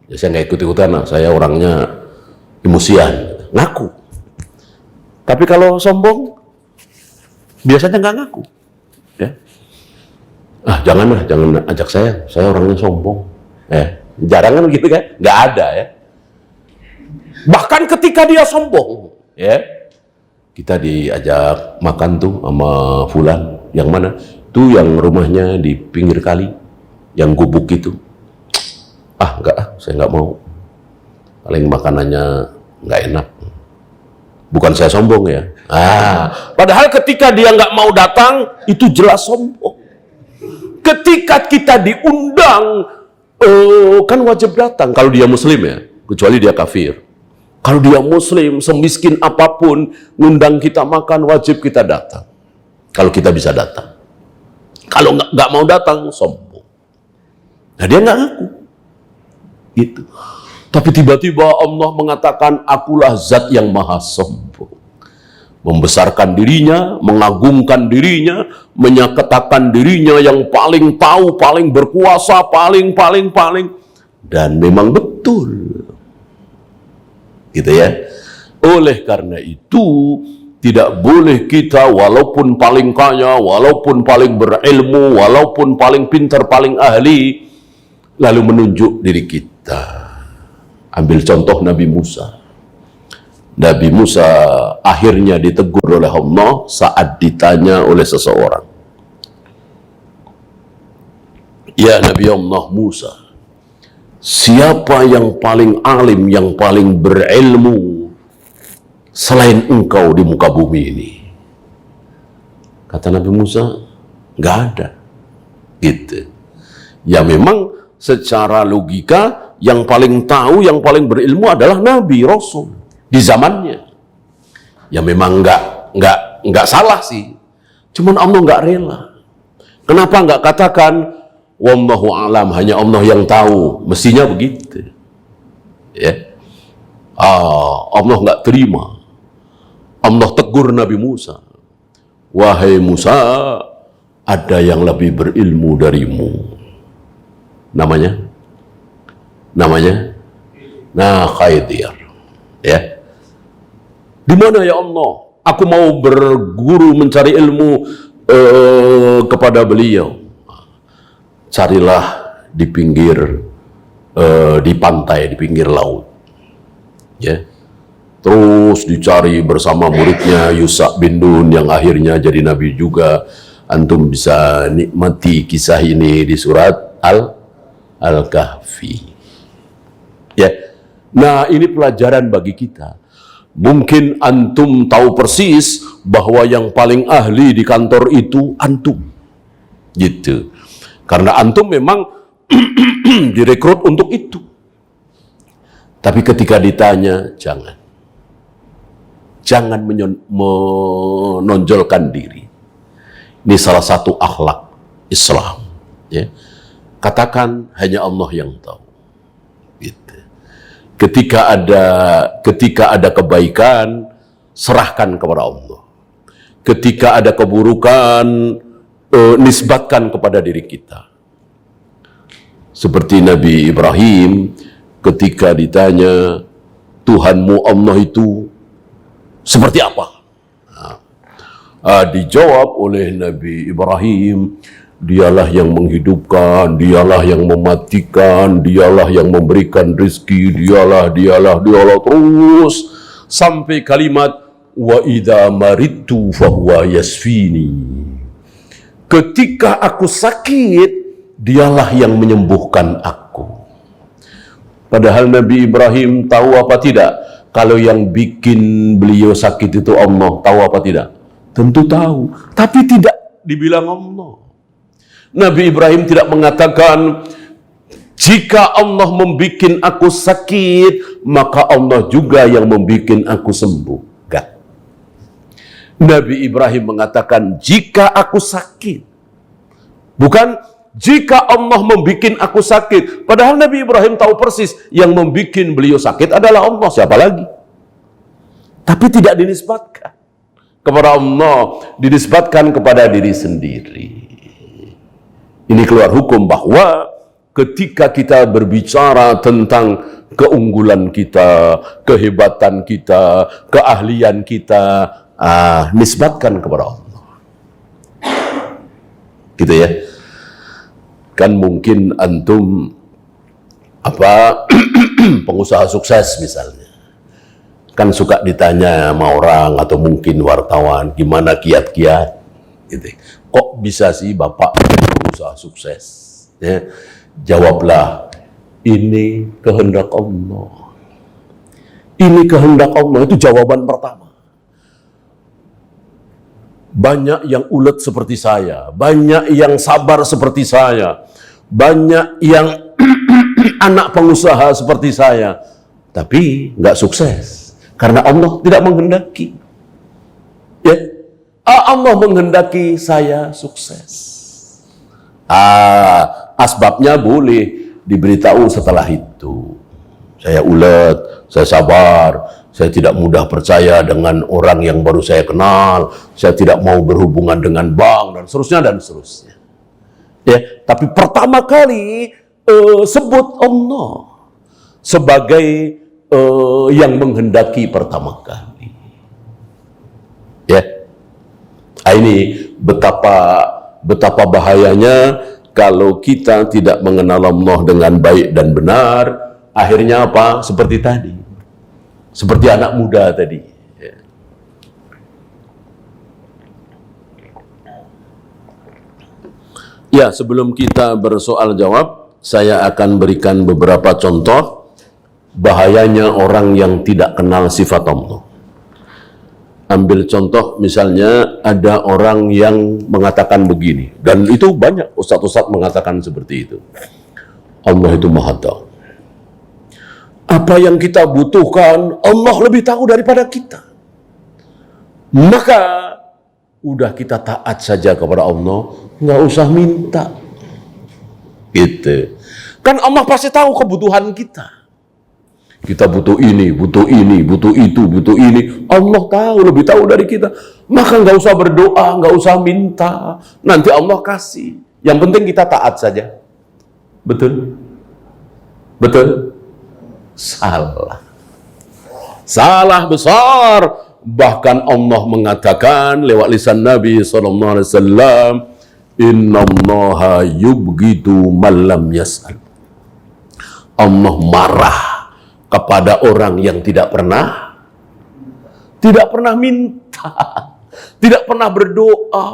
Saya nggak ikut-ikutan, saya orangnya emosian, ngaku. Tapi kalau sombong, biasanya nggak ngaku. Ya. Jangan ajak saya orangnya sombong. Jarang kan gitu kan? Nggak ada ya. Bahkan ketika dia sombong, ya, kita diajak makan tuh sama fulan, yang mana? Tuh yang rumahnya di pinggir kali, yang gubuk itu. Enggak, saya nggak mau. Paling makanannya nggak enak. Bukan saya sombong ya. Padahal ketika dia nggak mau datang, itu jelas sombong. Ketika kita diundang, kan wajib datang. Kalau dia muslim ya, kecuali dia kafir. Kalau dia muslim, semiskin apapun, ngundang kita makan, wajib kita datang. Kalau kita bisa datang. Kalau nggak mau datang, sombong. Nah, dia nggak ngaku. Gitu. Tapi tiba-tiba Allah mengatakan, akulah zat yang maha sombong. Membesarkan dirinya, mengagungkan dirinya, menyatakan dirinya yang paling tahu, paling berkuasa, paling. Dan memang betul. Gitu ya. Oleh karena itu, tidak boleh kita walaupun paling kaya, walaupun paling berilmu, walaupun paling pintar, paling ahli, lalu menunjuk diri kita. Ambil contoh Nabi Musa. Nabi Musa akhirnya ditegur oleh Allah saat ditanya oleh seseorang. Ya Nabi Allah Musa, siapa yang paling alim, yang paling berilmu selain engkau di muka bumi ini? Kata Nabi Musa, nggak ada. Gitu. Ya memang secara logika yang paling tahu, yang paling berilmu adalah Nabi, Rasul di zamannya. Ya memang nggak salah sih. Cuman Allah nggak rela. Kenapa nggak katakan wallahu alam, hanya Allah yang tahu? Mestinya begitu. Ya. Allah nggak terima. Allah tegur Nabi Musa. Wahai Musa, ada yang lebih berilmu darimu. Namanya? Khidir. Ya. Di mana ya Allah? Aku mau berguru mencari ilmu kepada beliau. Carilah di pinggir di pantai, di pinggir laut. Ya. Terus dicari bersama muridnya Yusha bin Nun yang akhirnya jadi nabi juga. Antum bisa nikmati kisah ini di surat Al-Kahfi. Ya. Nah, ini pelajaran bagi kita. Mungkin antum tahu persis bahwa yang paling ahli di kantor itu antum. Gitu. Karena antum memang direkrut untuk itu. Tapi ketika ditanya, jangan menonjolkan diri. Ini salah satu akhlak Islam. Ya. Katakan hanya Allah yang tahu. Gitu. Ketika ada kebaikan, serahkan kepada Allah. Ketika ada keburukan, nisbatkan kepada diri kita. Seperti Nabi Ibrahim ketika ditanya, Tuhanmu Allah itu seperti apa? Dijawab oleh Nabi Ibrahim, dialah yang menghidupkan, dialah yang mematikan, dialah yang memberikan rezeki, dialah terus sampai kalimat wa idza maridtu fahuwa yasfini. Ketika aku sakit, dialah yang menyembuhkan aku. Padahal Nabi Ibrahim tahu apa tidak kalau yang bikin beliau sakit itu Allah? Tahu apa tidak? Tentu tahu, tapi tidak dibilang Allah. Nabi Ibrahim tidak mengatakan, jika Allah membuat aku sakit, maka Allah juga yang membuat aku sembuh. Enggak. Nabi Ibrahim mengatakan, jika aku sakit. Bukan, jika Allah membuat aku sakit. Padahal Nabi Ibrahim tahu persis, yang membuat beliau sakit adalah Allah. Siapa lagi? Tapi tidak dinisbatkan kepada Allah, dinisbatkan kepada diri sendiri. Ini keluar hukum bahwa ketika kita berbicara tentang keunggulan kita, kehebatan kita, keahlian kita, nisbatkan kepada Allah. Gitu ya. Kan mungkin antum pengusaha sukses misalnya. Kan suka ditanya sama orang atau mungkin wartawan, gimana kiat-kiat? Gitu. Kok bisa sih Bapak berusaha sukses? Ya. Jawablah, ini kehendak Allah. Ini kehendak Allah, itu jawaban pertama. Banyak yang ulet seperti saya, banyak yang sabar seperti saya, banyak yang anak pengusaha seperti saya, tapi nggak sukses. Karena Allah tidak menghendaki. Ya. Allah menghendaki saya sukses. Asbabnya boleh diberitahu setelah itu. Saya ulet, saya sabar, saya tidak mudah percaya dengan orang yang baru saya kenal, saya tidak mau berhubungan dengan bank, dan seterusnya. Ya, tapi pertama kali sebut Allah sebagai yang menghendaki pertama kali. Ya. Ini betapa bahayanya kalau kita tidak mengenal Allah dengan baik dan benar. Akhirnya apa? Seperti tadi. Seperti anak muda tadi. Ya. Ya, sebelum kita bersoal jawab, saya akan berikan beberapa contoh bahayanya orang yang tidak kenal sifat Allah. Ambil contoh misalnya ada orang yang mengatakan begini, dan itu banyak ustadz-ustadz mengatakan seperti itu. Allah itu Maha tahu. Apa yang kita butuhkan, Allah lebih tahu daripada kita. Maka udah kita taat saja kepada Allah, nggak usah minta. Gitu. Kan Allah pasti tahu kebutuhan kita. Kita butuh ini, butuh ini, butuh itu, butuh ini. Allah tahu, lebih tahu dari kita. Maka nggak usah berdoa, nggak usah minta. Nanti Allah kasih. Yang penting kita taat saja. Betul? Betul? Salah. Salah besar. Bahkan Allah mengatakan lewat lisan Nabi SAW, innallaha yubghidu man lam yas'al. Allah marah kepada orang yang tidak pernah minta, tidak pernah berdoa.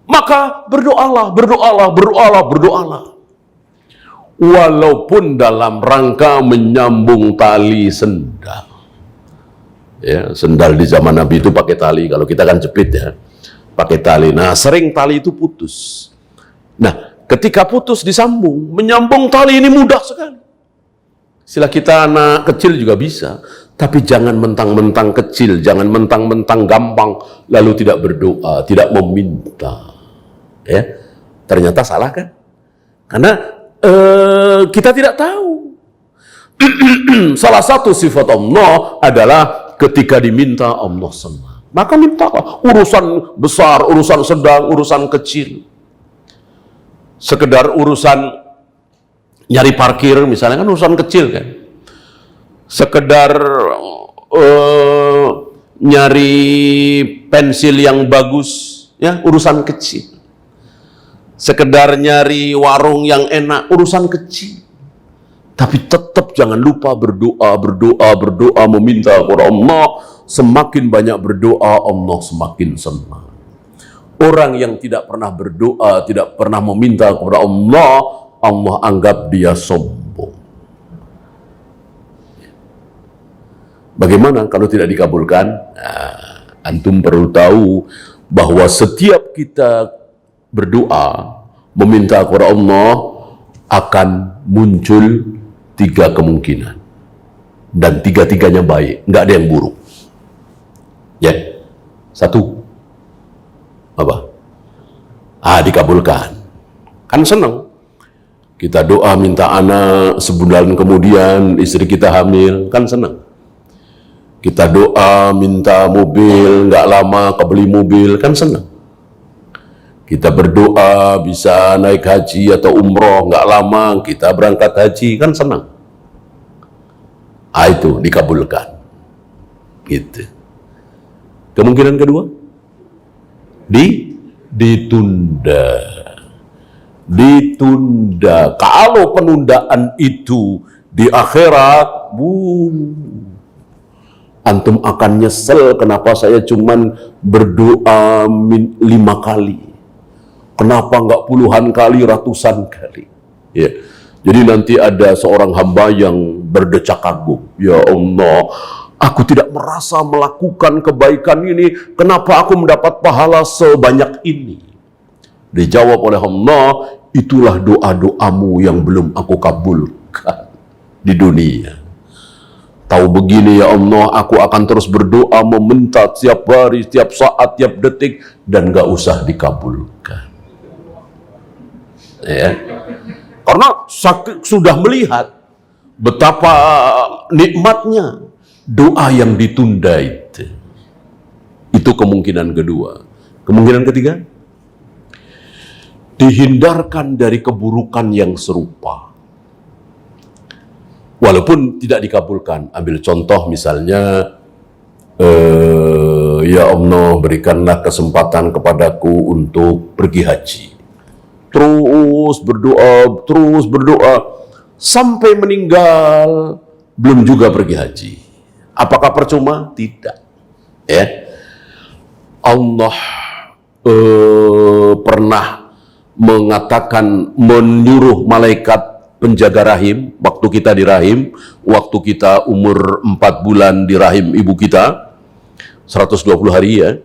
Maka berdoalah, berdoalah, berdoalah, berdoalah. Walaupun dalam rangka menyambung tali sendal. Ya, sendal di zaman Nabi itu pakai tali, kalau kita kan jepit ya, pakai tali. Nah, sering tali itu putus. Nah, ketika putus disambung, menyambung tali ini mudah sekali. Sila kita anak kecil juga bisa, tapi jangan mentang-mentang kecil, jangan mentang-mentang gampang, lalu tidak berdoa, tidak meminta. Ya, ternyata salah kan? Karena kita tidak tahu. Salah satu sifat Allah adalah ketika diminta Allah senang. Maka mintalah. Urusan besar, urusan sedang, urusan kecil. Sekedar urusan nyari parkir misalnya kan urusan kecil kan. Sekedar nyari pensil yang bagus ya urusan kecil. Sekedar nyari warung yang enak, urusan kecil. Tapi tetap jangan lupa berdoa, berdoa, berdoa, meminta kepada Allah. Semakin banyak berdoa, Allah semakin senang. Orang yang tidak pernah berdoa, tidak pernah meminta kepada Allah, Allah anggap dia sombong. Bagaimana kalau tidak dikabulkan? Nah, antum perlu tahu bahwa setiap kita berdoa, meminta kepada Allah, akan muncul 3 kemungkinan. Dan 3-tiganya baik, nggak ada yang buruk. Ya, 1. Apa? Dikabulkan. Kan senang. Kita doa minta anak, sebulan kemudian istri kita hamil, kan senang. Kita doa minta mobil, nggak lama kebeli mobil, kan senang. Kita berdoa bisa naik haji atau umroh, nggak lama kita berangkat haji, kan senang. Itu dikabulkan. Gitu. Kemungkinan kedua, ditunda. Ditunda. Kalau penundaan itu di akhirat, antum akan nyesel kenapa saya cuman berdoa 5 kali. Kenapa nggak puluhan kali, ratusan kali? Ya. Jadi nanti ada seorang hamba yang berdecak kagum. Ya Allah, aku tidak merasa melakukan kebaikan ini. Kenapa aku mendapat pahala sebanyak ini? Dijawab oleh Allah, itulah doa-doamu yang belum aku kabulkan di dunia. Tahu begini ya Allah, aku akan terus berdoa, meminta setiap hari, setiap saat, setiap detik, dan gak usah dikabulkan. Ya. Karena sudah melihat betapa nikmatnya doa yang ditunda itu. Itu kemungkinan kedua. Kemungkinan ketiga, dihindarkan dari keburukan yang serupa. Walaupun tidak dikabulkan. Ambil contoh misalnya, ya Allah berikanlah kesempatan kepadaku untuk pergi haji. Terus berdoa, sampai meninggal, belum juga pergi haji. Apakah percuma? Tidak. Ya. Allah pernah mengatakan, menyuruh malaikat penjaga rahim, waktu kita di rahim, waktu kita umur 4 bulan di rahim ibu kita, 120 hari ya.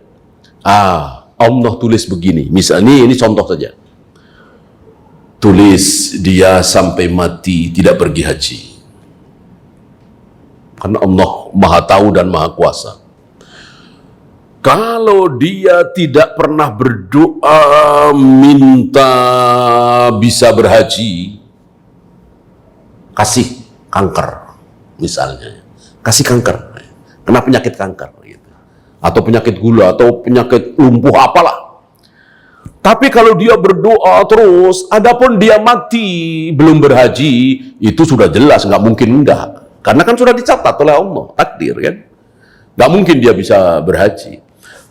Allah tulis begini, misalnya ini contoh saja. tulis dia sampai mati tidak pergi haji. Karena Allah Maha Tahu dan Maha Kuasa. Kalau dia tidak pernah berdoa minta bisa berhaji, kasih kanker misalnya, kasih kanker, kena penyakit kanker gitu. Atau penyakit gula atau penyakit lumpuh apalah. Tapi kalau dia berdoa terus, adapun dia mati belum berhaji, itu sudah jelas nggak mungkin enggak, karena kan sudah dicatat oleh Allah, takdir kan, nggak mungkin dia bisa berhaji.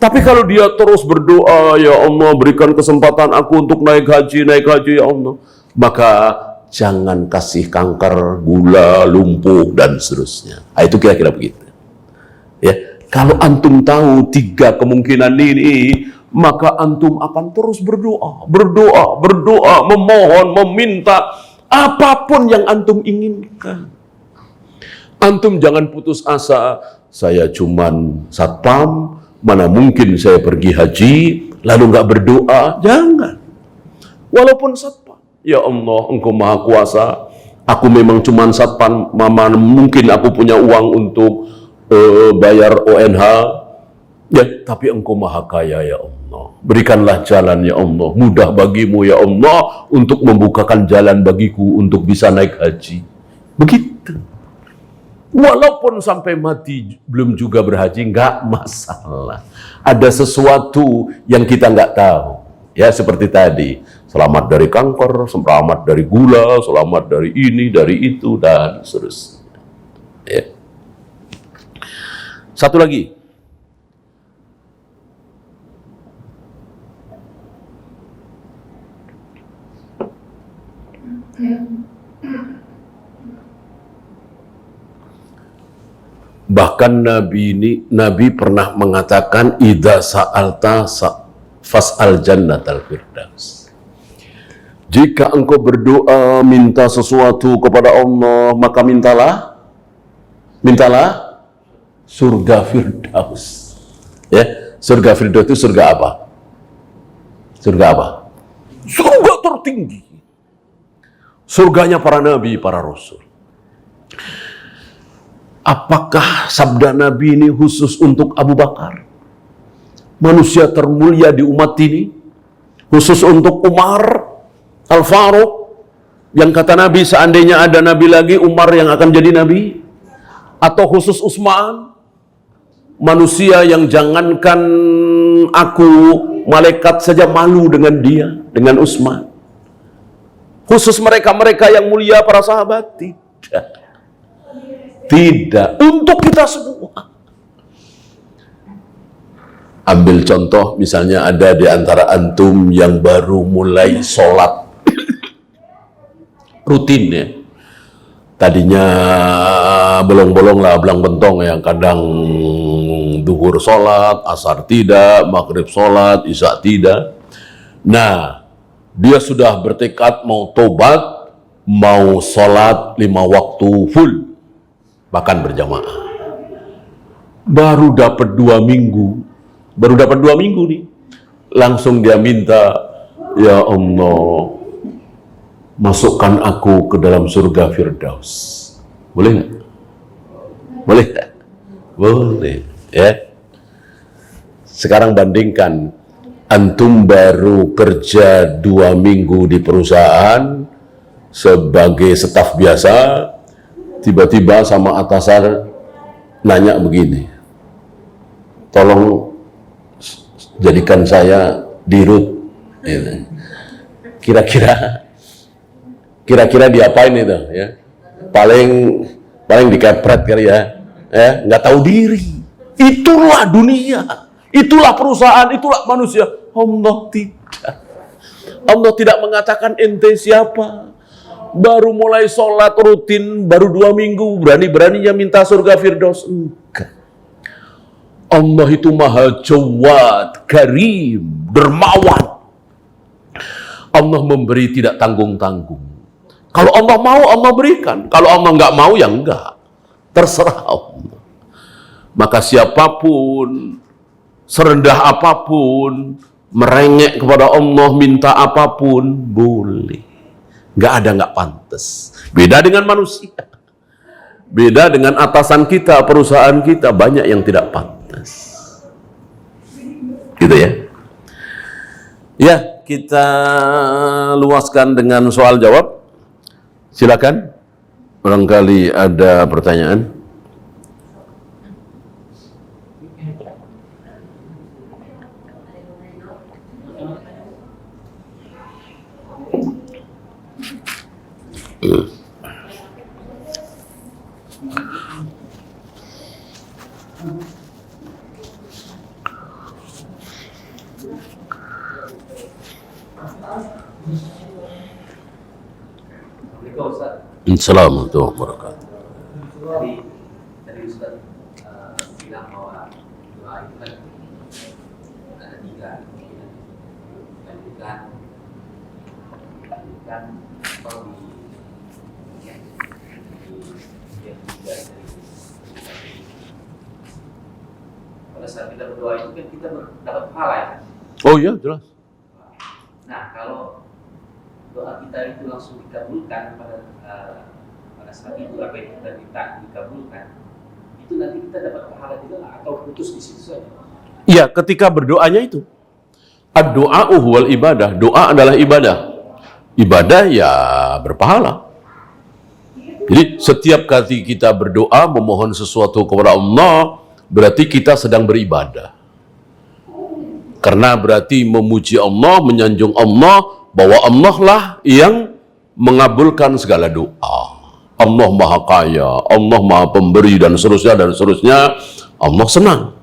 Tapi kalau dia terus berdoa, ya Allah berikan kesempatan aku untuk naik haji ya Allah, maka jangan kasih kanker, gula, lumpuh dan seterusnya. Nah, itu kira-kira begitu. Ya, kalau antum tahu 3 kemungkinan ini, maka antum akan terus berdoa, memohon, meminta apapun yang antum inginkan. Antum jangan putus asa, saya cuman satpam, mana mungkin saya pergi haji lalu nggak berdoa. Jangan. Walaupun satpam, ya Allah Engkau Maha Kuasa, aku memang cuman satpam, mana mungkin aku punya uang untuk bayar ONH, ya, tapi Engkau Maha Kaya ya Allah, berikanlah jalan ya Allah, mudah bagimu ya Allah untuk membukakan jalan bagiku untuk bisa naik haji. Begitu. Walaupun sampai mati belum juga berhaji, nggak masalah. Ada sesuatu yang kita nggak tahu. Ya seperti tadi, selamat dari kanker, selamat dari gula, selamat dari ini, dari itu, dan seterusnya. Ya. Satu lagi. Bahkan Nabi pernah mengatakan, idza sa'alta fas'al jannatal firdaus. Jika engkau berdoa minta sesuatu kepada Allah, maka mintalah surga firdaus. Ya, surga firdaus itu surga apa? Surga apa? Surga tertinggi. Surganya para nabi, para rasul. Apakah sabda Nabi ini khusus untuk Abu Bakar, manusia termulia di umat ini? Khusus untuk Umar Al-Faruq, yang kata Nabi seandainya ada Nabi lagi, Umar yang akan jadi Nabi? Atau khusus Utsman, manusia yang jangankan aku, malaikat saja malu dengan dia, dengan Utsman? Khusus mereka-mereka yang mulia, para sahabat? Tidak. Tidak, untuk kita semua. Ambil contoh, misalnya ada di antara antum yang baru mulai sholat rutin ya. Tadinya bolong-bolong lah, belang bentong yang kadang duhur sholat, asar tidak, maghrib sholat, isya tidak. Nah, dia sudah bertekad mau tobat, mau sholat 5 waktu full, bahkan berjamaah. Baru dapat 2 minggu, nih, langsung dia minta, ya Allah, masukkan aku ke dalam surga Firdaus. Boleh nggak? Boleh nggak? Boleh, ya. Sekarang bandingkan, antum baru kerja 2 minggu di perusahaan sebagai staf biasa, tiba-tiba sama atasan nanya begini, tolong jadikan saya dirut. Kira-kira diapain itu ya? Paling dikepret kali ya, nggak tahu diri. Itulah dunia, itulah perusahaan, itulah manusia. Allah tidak mengatakan ente siapa. Baru mulai sholat rutin, baru 2 minggu, berani-beraninya minta surga Firdaus. Enggak. Allah itu maha jawad, karim, dermawan. Allah memberi tidak tanggung-tanggung. Kalau Allah mau, Allah berikan. Kalau Allah nggak mau, ya enggak. Terserah Allah. Maka siapapun, serendah apapun, merengek kepada Allah, minta apapun, boleh. Nggak ada nggak pantas. Beda dengan manusia. Beda dengan atasan kita, perusahaan kita, banyak yang tidak pantas. Gitu ya. Ya, kita luaskan dengan soal jawab. Silakan. Barangkali ada pertanyaan. Assalamualaikum warahmatullahi wabarakatuh. Tadi Ustaz bilang bahwa doa itu kan ada tiga kemungkinan. Lanjutkan atau pada saat kita berdoa itu kan kita dapat pahala ya. Oh iya, jelas. Nah, kalau doa kita itu langsung dikabulkan pada saat itu apa yang kita minta dikabulkan, itu nanti kita dapat pahala juga nggak? Atau putus di situ saja? Iya, ketika berdoanya itu. Ad-du'a'u huwal ibadah. Doa adalah ibadah. Ibadah ya berpahala. Jadi setiap kali kita berdoa memohon sesuatu kepada Allah, berarti kita sedang beribadah. Karena berarti memuji Allah, menyanjung Allah, bahwa Allah lah yang mengabulkan segala doa. Allah Maha Kaya, Allah Maha Pemberi, dan seterusnya, dan seterusnya. Allah senang.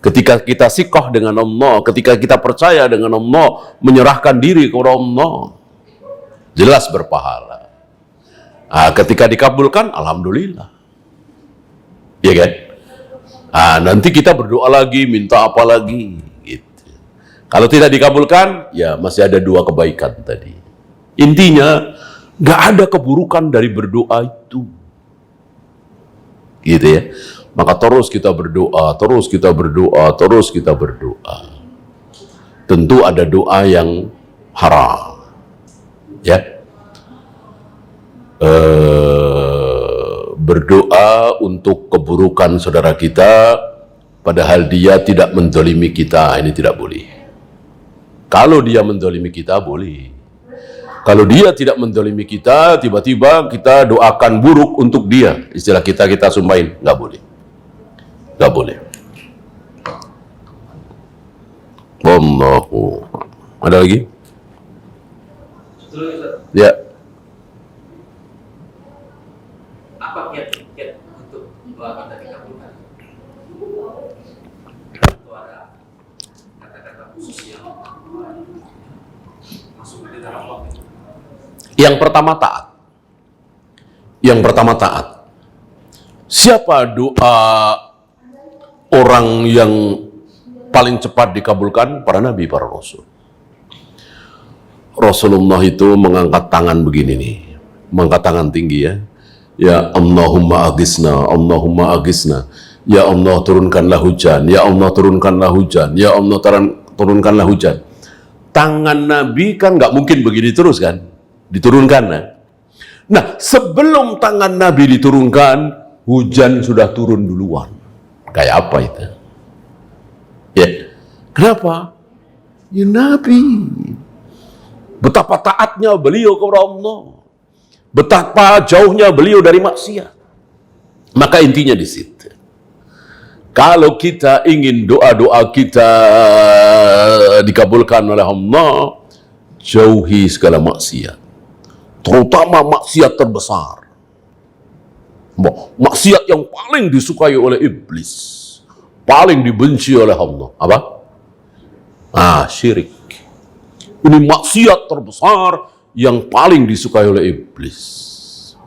Ketika kita sikoh dengan Allah, ketika kita percaya dengan Allah, menyerahkan diri kepada Allah, jelas berpahala. Nah, ketika dikabulkan, alhamdulillah. Iya kan? Nah, nanti kita berdoa lagi, minta apa lagi, gitu. Kalau tidak dikabulkan, ya masih ada dua kebaikan tadi. Intinya, gak ada keburukan dari berdoa itu. Gitu ya. Maka terus kita berdoa, terus kita berdoa, terus kita berdoa. Tentu ada doa yang haram. Ya. Berdoa untuk keburukan saudara kita, padahal dia tidak menzalimi kita, ini tidak boleh. Kalau dia menzalimi kita, boleh. Kalau dia tidak menzalimi kita, tiba-tiba kita doakan buruk untuk dia. Istilah kita sumpahin, nggak boleh. Nggak boleh. Wallahu. Ada lagi? Ya. Apa kiat-kiat untuk doa kita dikabulkan? Itu ada kata-kata khusus yang masuk ke dalam waktu. Yang pertama taat. Yang pertama taat. Siapa doa orang yang paling cepat dikabulkan? Para nabi, para rasul. Rasulullah itu mengangkat tangan begini nih. Mengangkat tangan tinggi ya. Ya Allahumma agisna, Allahumma agisna. Ya Allah turunkanlah hujan. Ya Allah turunkanlah hujan. Ya Allah turunkanlah hujan. Tangan Nabi kan nggak mungkin begini terus kan? Diturunkan. Nah, sebelum tangan Nabi diturunkan, hujan sudah turun duluan. Kayak apa itu? Ya, kenapa? Ya Nabi. Betapa taatnya beliau kepada Allah. Betapa jauhnya beliau dari maksiat. Maka intinya di situ. Kalau kita ingin doa-doa kita dikabulkan oleh Allah, jauhi segala maksiat. Terutama maksiat terbesar. Maksiat yang paling disukai oleh iblis. Paling dibenci oleh Allah. Apa? Syirik. Ini maksiat terbesar yang paling disukai oleh iblis.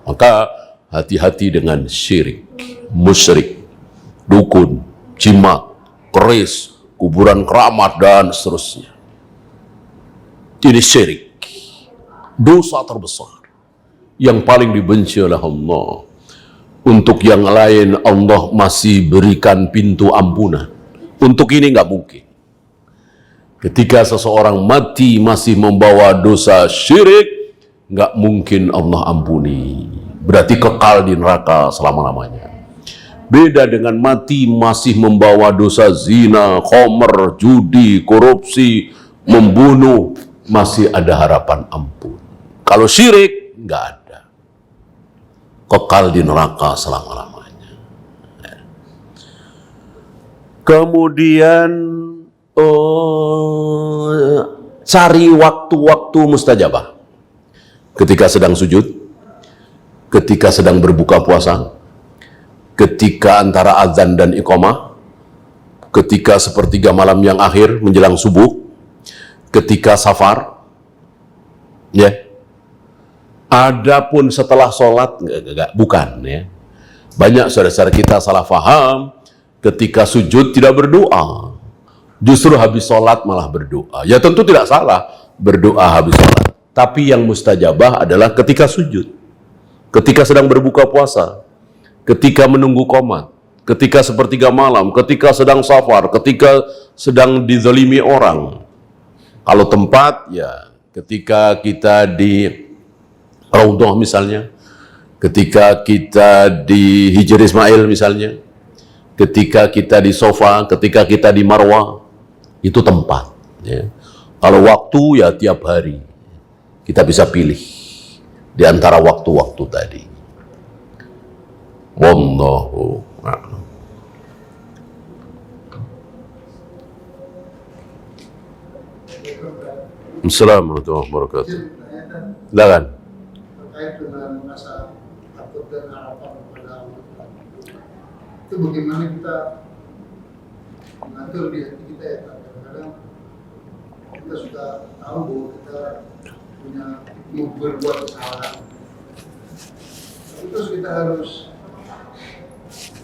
Maka hati-hati dengan syirik, musyrik, dukun, jimat, keris, kuburan keramat, dan seterusnya. Ini syirik. Dosa terbesar yang paling dibenci oleh Allah. Untuk yang lain Allah masih berikan pintu ampunan. Untuk ini nggak mungkin. Ketika seseorang mati masih membawa dosa syirik, nggak mungkin Allah ampuni. Berarti kekal di neraka selama-lamanya. Beda dengan mati masih membawa dosa zina, khomer, judi, korupsi, membunuh, masih ada harapan ampun. Kalau syirik, nggak ada. Kekal di neraka selama-lamanya. Kemudian cari waktu-waktu mustajabah. Ketika sedang sujud, ketika sedang berbuka puasa, ketika antara azan dan iqamah, ketika sepertiga malam yang akhir menjelang subuh, ketika safar, ya. Adapun setelah sholat, bukan, ya. Banyak saudara-saudara kita salah faham, ketika sujud tidak berdoa, justru habis sholat malah berdoa. Ya tentu tidak salah berdoa habis sholat, tapi yang mustajabah adalah ketika sujud, ketika sedang berbuka puasa, ketika menunggu qomat, ketika sepertiga malam, ketika sedang safar, ketika sedang dizalimi orang. Kalau tempat, ya ketika kita di Raudhah misalnya, ketika kita di Hijr Ismail misalnya, ketika kita di Sofa, ketika kita di Marwah, itu tempat. Ya. Kalau waktu, ya tiap hari kita bisa pilih di antara waktu-waktu tadi. Wallahu a'lam. Assalamualaikum warahmatullahi wabarakatuh. Silakan. Terkait dengan rasa takut dan harapan kepada Allah, itu bagaimana kita mengatur di hati kita ya. Kadang-kadang kita sudah tahu bahwa kita punya mau berbuat kesalahan, tapi terus kita harus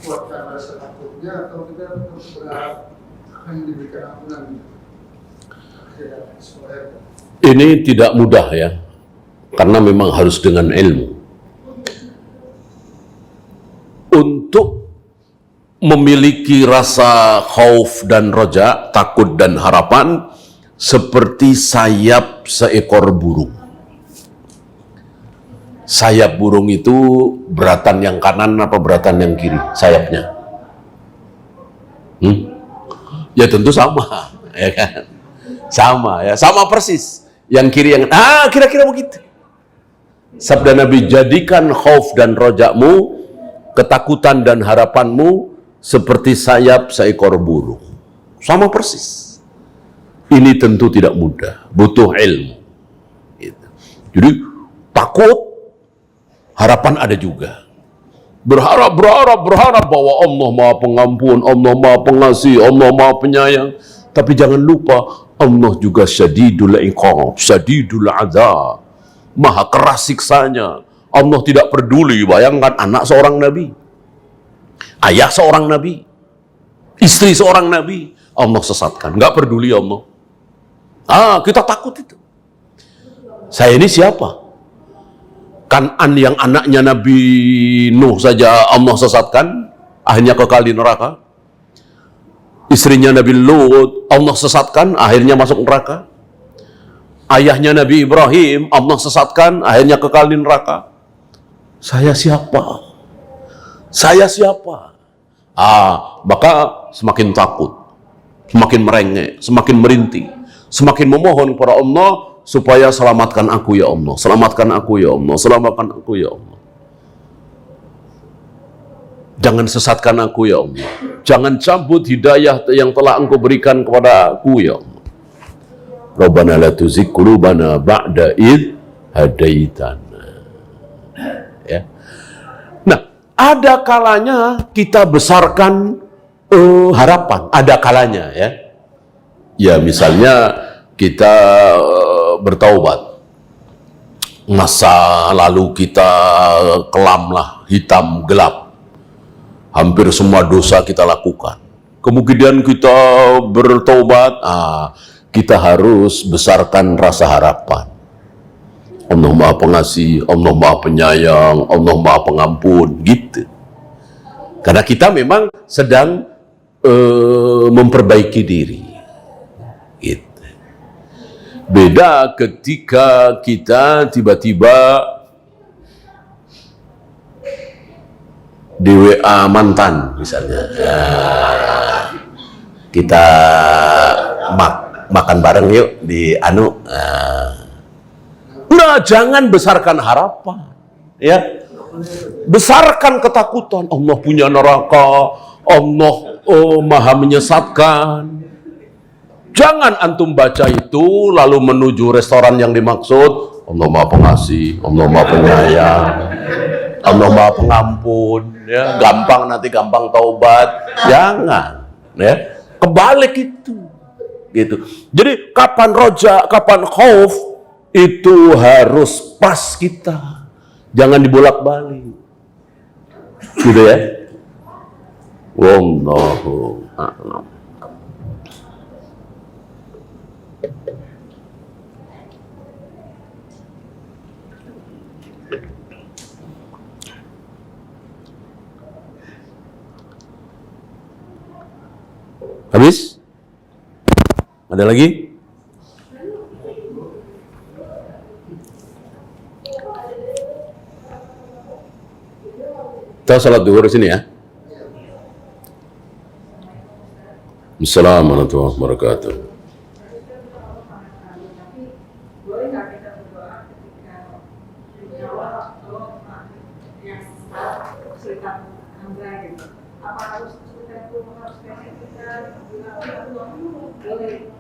kuatkan rasa takutnya atau kita terus berharap akan diberikan ampunan. Ini tidak mudah ya, karena memang harus dengan ilmu. Untuk memiliki rasa khauf dan roja, takut dan harapan, seperti sayap seekor burung. Sayap burung itu beratan yang kanan apa beratan yang kiri? Sayapnya? Ya tentu sama, ya kan? Sama ya, sama persis. Yang kiri yang kira-kira begitu. Sabda Nabi, jadikan khauf dan rojamu, ketakutan dan harapanmu seperti sayap seekor burung. Sama persis. Ini tentu tidak mudah, butuh ilmu. Gitu. Jadi takut, harapan ada juga. Berharap bahwa Allah Maha Pengampun, Allah Maha Pengasih, Allah Maha Penyayang. Tapi jangan lupa, Allah juga syadidul iqab, syadidul azab, maha keras siksanya. Allah tidak peduli. Bayangkan anak seorang nabi, ayah seorang nabi, istri seorang nabi, Allah sesatkan. Nggak peduli Allah. Kita takut itu. Saya ini siapa? Kan'an yang anaknya Nabi Nuh saja Allah sesatkan, akhirnya kekal di neraka. Istrinya Nabi Lut Allah sesatkan, akhirnya masuk neraka. Ayahnya Nabi Ibrahim Allah sesatkan, akhirnya kekal di neraka. Saya siapa? Saya siapa? Maka semakin takut, semakin merengek, semakin merintih, semakin memohon kepada Allah supaya selamatkan aku ya Allah, selamatkan aku ya Allah, selamatkan aku ya Allah. Jangan sesatkan aku ya Allah. Jangan cabut hidayah yang telah Engkau berikan kepada aku ya Allah. Rabbana la tuzigh qulubana ba'da id hadaitana. Ya. Nah, ada kalanya kita besarkan harapan, ada kalanya ya. Ya misalnya kita bertaubat. Masa lalu kita kelamlah, hitam, gelap. Hampir semua dosa kita lakukan. Kemudian kita bertobat, kita harus besarkan rasa harapan. Allah Maha Pengasih, Allah Maha Penyayang, Allah Maha Pengampun, gitu. Karena kita memang sedang memperbaiki diri. Gitu. Beda ketika kita tiba-tiba di WA mantan misalnya. Kita makan bareng yuk di Nah, jangan besarkan harapan, ya. Besarkan ketakutan. Allah punya neraka, Allah maha menyesatkan. Jangan antum baca itu lalu menuju restoran yang dimaksud. Allah maha pengasih, Allah maha penyayang, Allah maha pengampun, ya. Gampang taubat. Jangan, ya. Kebalik itu, gitu. Jadi kapan roja, kapan khauf, itu harus pas kita. Jangan dibolak-balik. Gitu ya. Wallahu a'lam. Habis? Ada lagi? Kita salat duhur di sini ya. Assalamualaikum warahmatullahi wabarakatuh. Boleh nggak kita berdoa ketika menjawab yang kesulitan hamba gitu? Apa harus kesulitan itu harus kayak kita boleh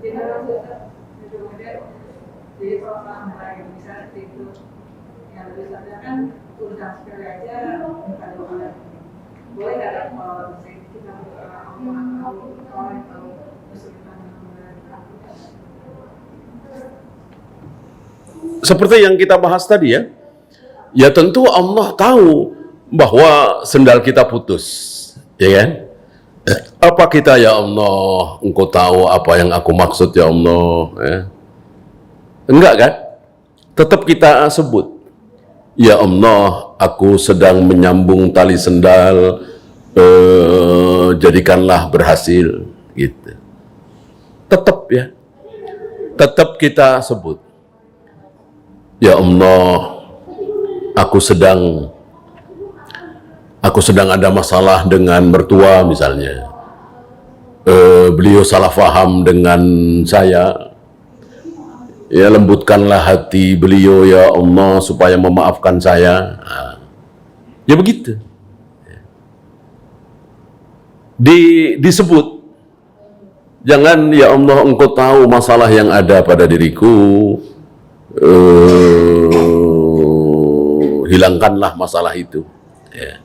general jadi kalau hamba yang bisa itu yang biasanya kan urusan sekali aja pada orang boleh nggak kalau kita berdoa orang tahu kesulitan hamba. Seperti yang kita bahas tadi ya. Ya tentu Allah tahu bahwa sendal kita putus, ya kan? Apa kita, ya Allah, Engkau tahu apa yang aku maksud, ya Allah, ya. Enggak kan? Tetap kita sebut, ya Allah, aku sedang menyambung tali sendal, jadikanlah berhasil, gitu. Tetap ya, tetap kita sebut, ya Allah, aku sedang ada masalah dengan mertua misalnya. Beliau salah faham dengan saya. Ya, lembutkanlah hati beliau, ya Allah, supaya memaafkan saya. Ya begitu. Disebut. Jangan, ya Allah, Engkau tahu masalah yang ada pada diriku. Hilangkanlah masalah itu. Ya.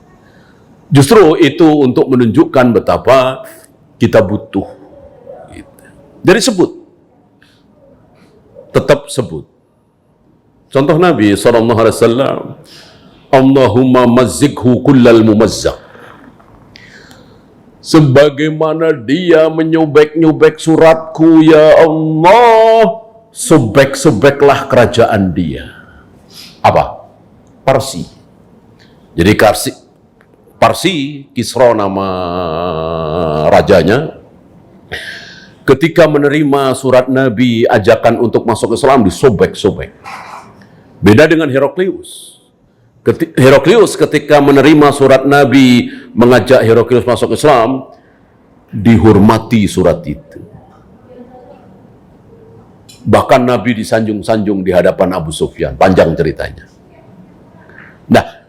Justru itu untuk menunjukkan betapa kita butuh. Gitu. Jadi sebut. Tetap sebut. Contoh Nabi SAW. Allahumma mazzikhu kullal mumazzak. Sebagaimana dia menyobek-nyobek suratku, ya Allah, sobek-sobeklah kerajaan dia. Apa? Parsi. Jadi Parsi, Kisra nama rajanya, ketika menerima surat Nabi ajakan untuk masuk Islam, disobek-sobek. Beda dengan Heraklius. Heraklius ketika menerima surat Nabi mengajak Heraklius masuk Islam, dihormati surat itu. Bahkan Nabi disanjung-sanjung di hadapan Abu Sufyan. Panjang ceritanya. Nah,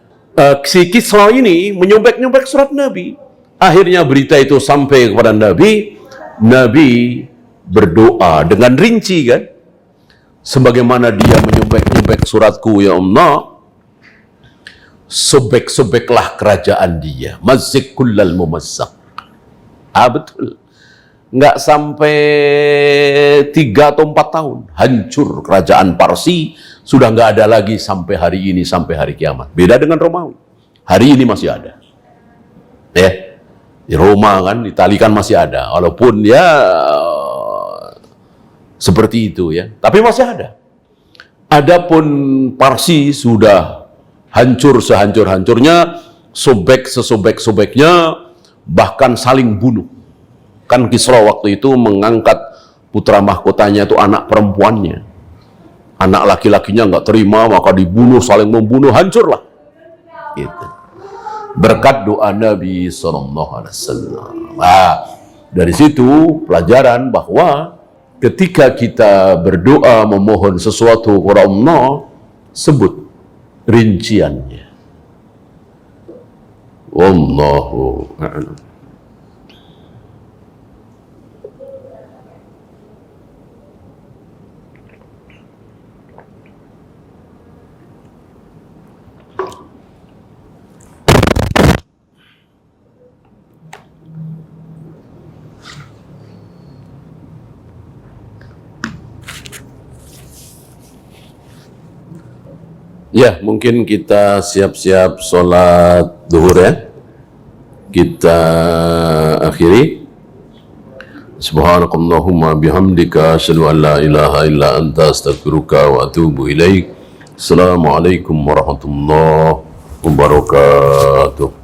si Kisra ini menyobek-nyobek surat Nabi. Akhirnya berita itu sampai kepada Nabi. Nabi berdoa dengan rinci kan. Sebagaimana dia menyobek-nyobek suratku, ya Allah, sobek-sobeklah kerajaan dia. Mazzik kullal mumazzak. Betul. Nggak sampai 3 atau 4 tahun. Hancur kerajaan Parsi. Sudah nggak ada lagi sampai hari ini, sampai hari kiamat. Beda dengan Romawi. Hari ini masih ada. Ya. Di Roma kan, Italia kan masih ada. Walaupun ya seperti itu ya. Tapi masih ada. Adapun Parsi sudah hancur sehancur-hancurnya, sobek sesobek-sobeknya, bahkan saling bunuh. Kan Kisra waktu itu mengangkat putra mahkotanya itu anak perempuannya. Anak laki-lakinya nggak terima, maka dibunuh, saling membunuh, hancurlah. Gitu. Berkat doa Nabi SAW. Dari situ pelajaran bahwa ketika kita berdoa memohon sesuatu kepada Allah, sebut rinciannya. Wallahu a'lam. Ya, mungkin kita siap-siap sholat zuhur ya. Kita akhiri. Subhanakallahumma bihamdika asyhadu an la ilaha illa anta astaghfiruka wa atubu ilaik. Assalamualaikum warahmatullahi wabarakatuh.